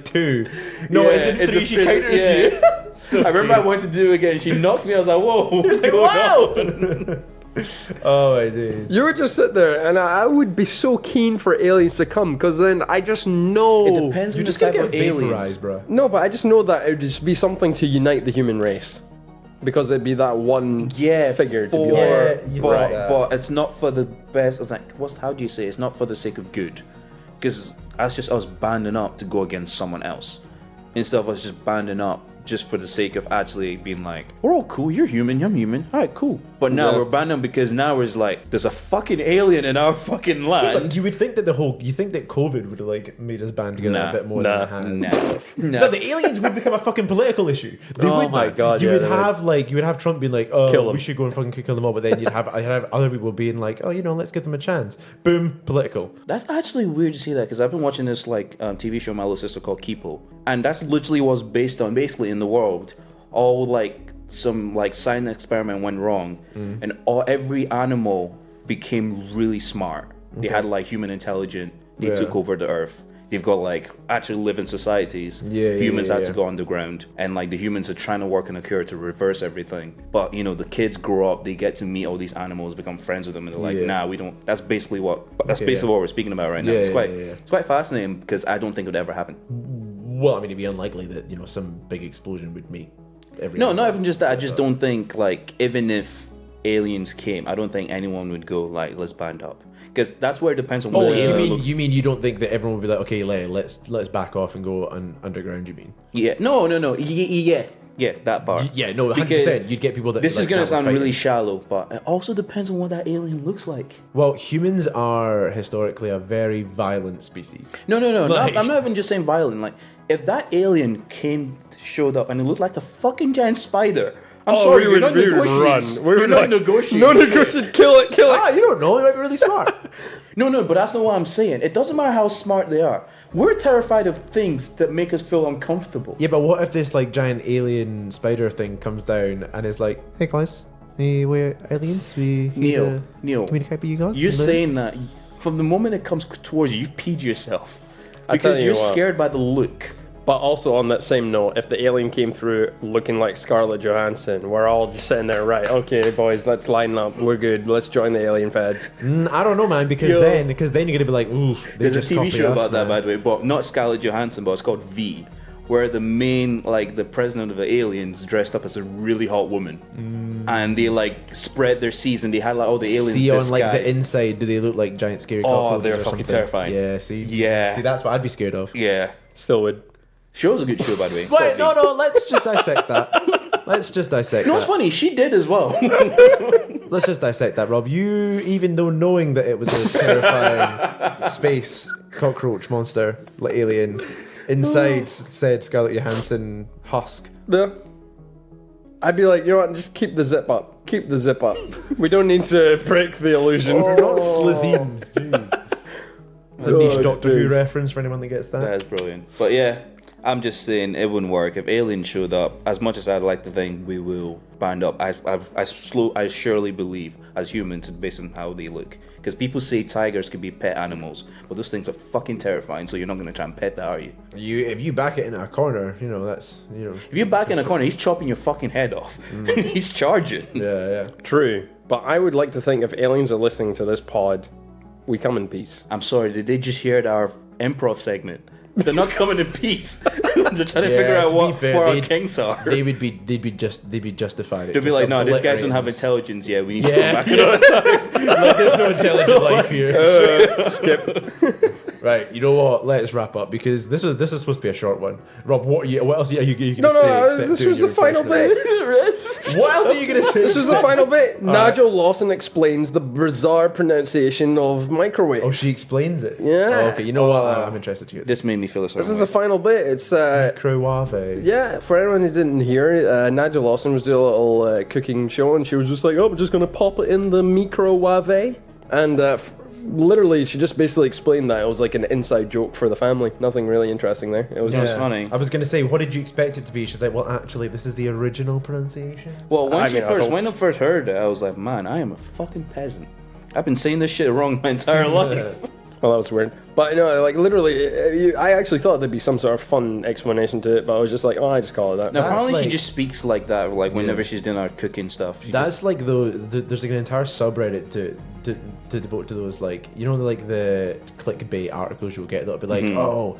2, no, Yeah, it's in in 3. the She fifth- counters yeah. you. So I remember I wanted to do it again. She knocks me. I was like, whoa, what's like, going wow. on? Oh my days. You would just sit there, and I would be so keen for aliens to come, because then I just know. It depends You on the just gonna type get of aliens. vaporized, bro. No, but I just know that it would just be something to unite the human race. because it'd be that one figure to be like. but it's not for the best. It's like, how do you say? It's not for the sake of good, because that's just us banding up to go against someone else, instead of us just banding up just for the sake of actually being like, we're all cool, you're human, I'm human, alright, cool. But now we're banding because now it's like, there's a fucking alien in our fucking land. But you would think that you think that COVID would have like made us band together a bit more than it has. No, the aliens would become a fucking political issue. They would, my God, you would have Trump being like, oh, Kill them. we should go and fucking kill them all, but then you'd have other people being like, oh, let's give them a chance. Boom, political. That's actually weird to see that, because I've been watching this like TV show with my little sister called Kipo, and that's literally was based on basically in the world, all like some like science experiment went wrong, and every animal became really smart. They had like human intelligence. They took over the earth. They've got like actually living societies. Humans had to go underground, and like the humans are trying to work on a cure to reverse everything. But the kids grow up, they get to meet all these animals, become friends with them, and they're like, nah, we don't. That's basically what we're speaking about right now. It's quite fascinating, because I don't think it would ever happen. Well, I mean, it'd be unlikely that some big explosion would make every. No, not even just that. I just don't think like even if aliens came, I don't think anyone would go like, let's band up. Because that's where it depends on what the alien looks. You mean you don't think that everyone would be like, okay, let's back off and go underground? You mean? Yeah. No. Yeah, that part. Yeah, no, 100%. You'd get people that. This is gonna sound really shallow, but it also depends on what that alien looks like. Well, humans are historically a very violent species. No. I'm not even just saying violent. Like, if that alien showed up and it looked like a fucking giant spider. I'm sorry, we're not negotiating. We're not negotiating. No negotiation. Kill it. You don't know. They might be really smart. No, but that's not what I'm saying. It doesn't matter how smart they are. We're terrified of things that make us feel uncomfortable. Yeah, but what if this like giant alien spider thing comes down and is like, hey guys, we're aliens. Neil, communicate with you guys. You're saying that from the moment it comes towards you, you've peed yourself because you're scared by the look. But also on that same note, if the alien came through looking like Scarlett Johansson, we're all just sitting there, right, okay, boys, let's line up. We're good. Let's join the alien feds. I don't know, man, because then you're going to be like, ooh, there's a TV show about that, by the way, but not Scarlett Johansson, but it's called V, where the main, like, the president of the aliens dressed up as a really hot woman. And they, like, spread their seas, and they had, like, all the aliens See, disguised. on, like, the inside, do they look like giant scary cockroaches? Oh, they're or fucking something? terrifying. Yeah, see? Yeah. See, that's what I'd be scared of. Yeah. Still would. Show's a good show, by the way. Wait, no, let's just dissect that. Let's just dissect that. No, it's funny, she did as well. Let's just dissect that, Rob. You, even though knowing that it was a terrifying space cockroach monster, like alien, inside said Scarlett Johansson husk. Yeah. I'd be like, you know what, just keep the zip up. Keep the zip up. We don't need to break the illusion. Not Slitheen. Jeez. It's a niche Doctor Who reference for anyone that gets that. That is brilliant. But yeah, I'm just saying it wouldn't work. If aliens showed up, as much as I'd like to think we will band up, I surely believe as humans, based on how they look. Because people say tigers could be pet animals, but those things are fucking terrifying, so you're not going to try and pet that, are you? If you back it in a corner, that's. If you're back in a corner, he's chopping your fucking head off. He's charging. Yeah. True. But I would like to think if aliens are listening to this pod, we come in peace. I'm sorry, did they just hear our improv segment? They're not coming in peace. They're trying to figure out where our kinks are. They'd be justified. They'd be like, no, this guy doesn't have intelligence yet. We need to go back. Like, there's no intelligent life here. Skip. Right, you know what? Let's wrap up, because this is supposed to be a short one. Rob, what else are you going to say? No, this was the final bit. What else are you going to say? This was the final bit. Nigel Lawson explains the bizarre pronunciation of microwave. Oh, she explains it? Yeah. Oh, okay, you know what? I'm interested to hear This made me feel This is the final bit. It's microwave. Yeah, for anyone who didn't hear, Nigel Lawson was doing a little cooking show, and she was just like, "Oh, we're just gonna pop it in the microwave," and literally, she just basically explained that it was like an inside joke for the family. Nothing really interesting there. It was just funny. I was gonna say, what did you expect it to be? She's like, well, actually, this is the original pronunciation. Well, when I first heard it, I was like, man, I am a fucking peasant. I've been saying this shit wrong my entire life. Well, that was weird. But no, like literally, I actually thought there'd be some sort of fun explanation to it, but I was just like, oh, I just call it that. No, That's apparently she like- just speaks like that, like whenever she's doing her cooking stuff. She That's like there's like an entire subreddit to devote to those, like, you know, like the clickbait articles you'll get that'll be like, oh,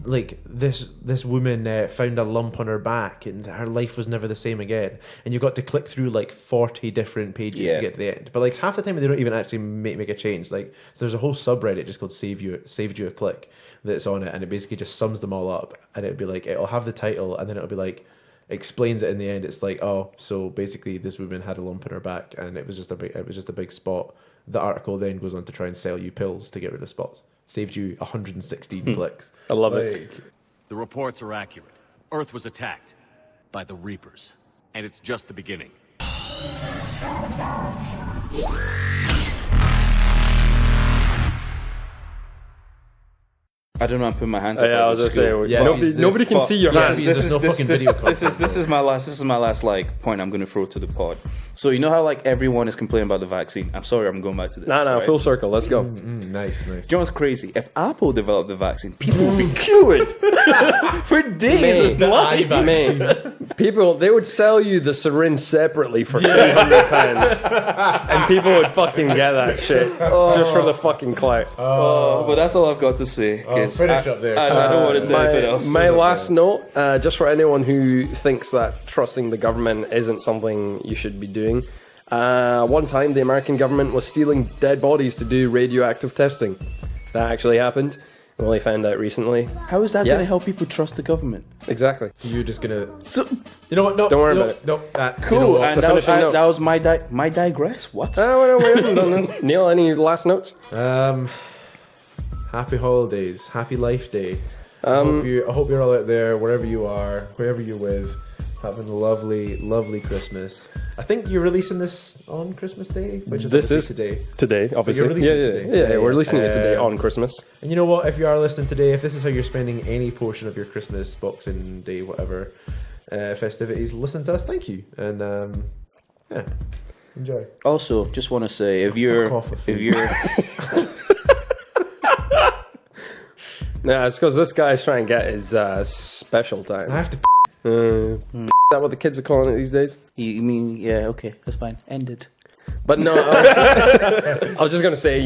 like this woman found a lump on her back and her life was never the same again, and you've got to click through like 40 different pages to get to the end. But like half the time they don't even actually make a change. Like, so there's a whole subreddit just called saved you a click that's on it, and it basically just sums them all up, and it'll be like, it'll have the title and then it'll be like, explains it in the end. It's like, oh, so basically this woman had a lump in her back and it was just a big spot. The article then goes on to try and sell you pills to get rid of spots. Saved you 116 clicks. I love it. The reports are accurate. Earth was attacked by the Reapers, and it's just the beginning. I don't know. I'm putting my hands up. Yeah, I was as gonna a school. say, Yeah, nobody can see your hands. There's no fucking video This is my last like point I'm going to throw to the pod. So you know how like everyone is complaining about the vaccine. I'm sorry, I'm going back to this. No, right? full circle. Let's go. Nice. Do you know what's crazy? If Apple developed the vaccine, people would be cured for days and life. Mate, people, they would sell you the syringe separately for £300, and people would fucking get that shit just for the fucking clout. Oh, but that's all I've got to say. 'Cause finish up there. I don't want to say anything else. My last note, just for anyone who thinks that trusting the government isn't something you should be doing. One time, the American government was stealing dead bodies to do radioactive testing. That actually happened. We only found out recently. How is that Yeah. going to help people trust the government? Exactly. So you're just gonna, So, you know what? No, Don't worry no, about it. No, cool. You know what? And So that was, finishing note. that was my digress. What? We haven't done that. Neil, any last notes? Happy holidays, happy Life Day. I hope you're all out there, wherever you are, wherever you're with, having a lovely Christmas. I think you're releasing this on Christmas Day, which is This obviously is today. today, obviously. releasing it today. Yeah, we're releasing it today Um, on Christmas. And you know what? If you are listening today, if this is how you're spending any portion of your Christmas, Boxing Day, whatever festivities, listen to us. Thank you, and yeah, enjoy. Also, just want to say, if you're off with if food. you're Yeah, it's because this guy's trying to get his special time. I have to. Is that what the kids are calling it these days? you mean yeah, okay, that's fine. Ended. But no, I was just going to say,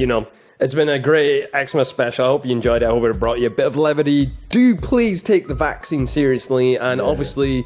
it's been a great Xmas special. I hope you enjoyed it. I hope it brought you a bit of levity. Do please take the vaccine seriously, and obviously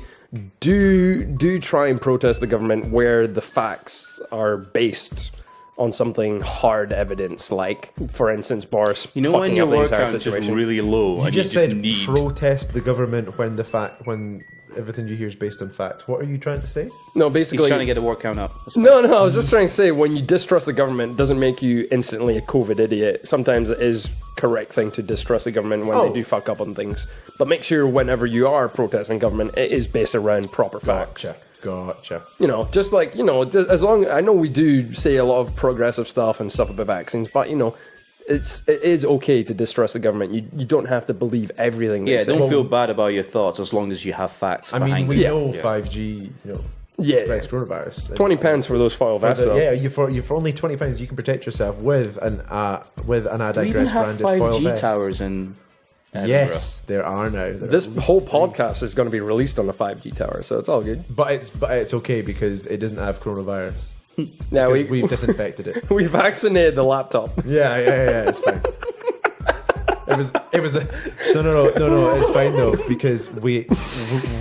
do try and protest the government where the facts are based on something hard evidence, like, for instance, Boris You know fucking when your up the work entire count is just situation. really low You and just you just said need. protest the government when everything you hear is based on fact. What are you trying to say? No, He's basically, trying to get the work count up. That's fine. No, I was just trying to say, when you distrust the government, it doesn't make you instantly a COVID idiot. Sometimes it is correct thing to distrust the government when they do fuck up on things. But make sure whenever you are protesting government, it is based around proper facts. Gotcha. Just like, as long, I know we do say a lot of progressive stuff and stuff about vaccines, but it is okay to distrust the government. You don't have to believe everything they Yeah, say. don't feel bad about your thoughts as long as you have facts I mean, behind we it. know Yeah. 5G, Yeah. spreads coronavirus. £20 for those foil vests, though. Yeah, you for only £20 you can protect yourself with an I Do we even Digress have branded foil 5G vest. towers in Edinburgh? Yes, there are now. This whole podcast is going to be released on the 5G tower, so it's all good. but it's okay because it doesn't have coronavirus. Now Because we've disinfected it. we vaccinated the laptop. Yeah, it's fine. It was a so no, it's fine though because we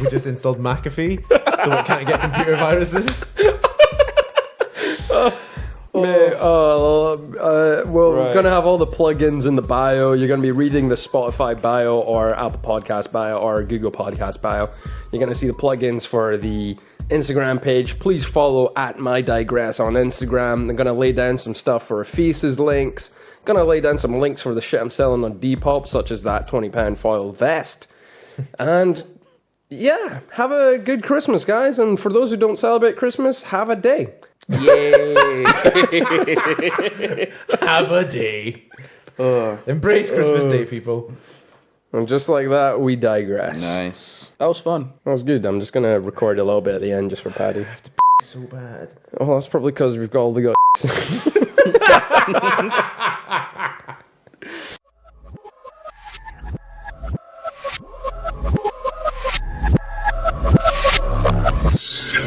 just installed McAfee so it can't get computer viruses. We're going to have all the plugins in the bio. You're going to be reading the Spotify bio or Apple Podcast bio or Google Podcast bio. You're going to see the plugins for the Instagram page. Please follow at My Digress on Instagram. I'm going to lay down some stuff for Ephesus links. Going to lay down some links for the shit I'm selling on Depop, such as that £20 foil vest. And yeah, have a good Christmas, guys. And for those who don't celebrate Christmas, have a day. Yay! Have a day. Embrace Christmas Day, people. And just like that, we digress. Nice. That was fun. That was good. I'm just going to record a little bit at the end just for Paddy. So bad. Oh, that's probably because we've got all the guts.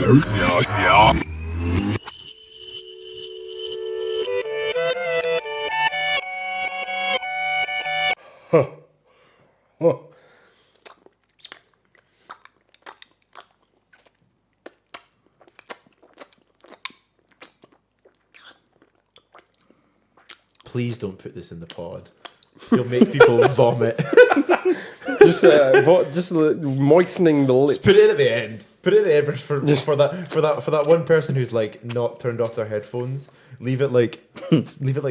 Yeah. Please don't put this in the pod. You'll make people vomit. Just moistening the lips. Put it at the end. Put it at the end for that one person who's like not turned off their headphones. Leave it like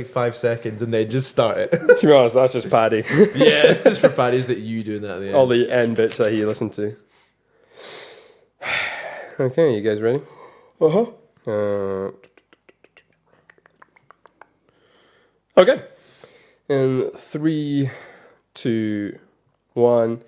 5 seconds and then just start it. To be honest, that's just Paddy. Yeah, it's for Paddy's that you doing that at the end. All the end bits that he listened to. Okay, you guys ready? Okay. In 3, 2, 1.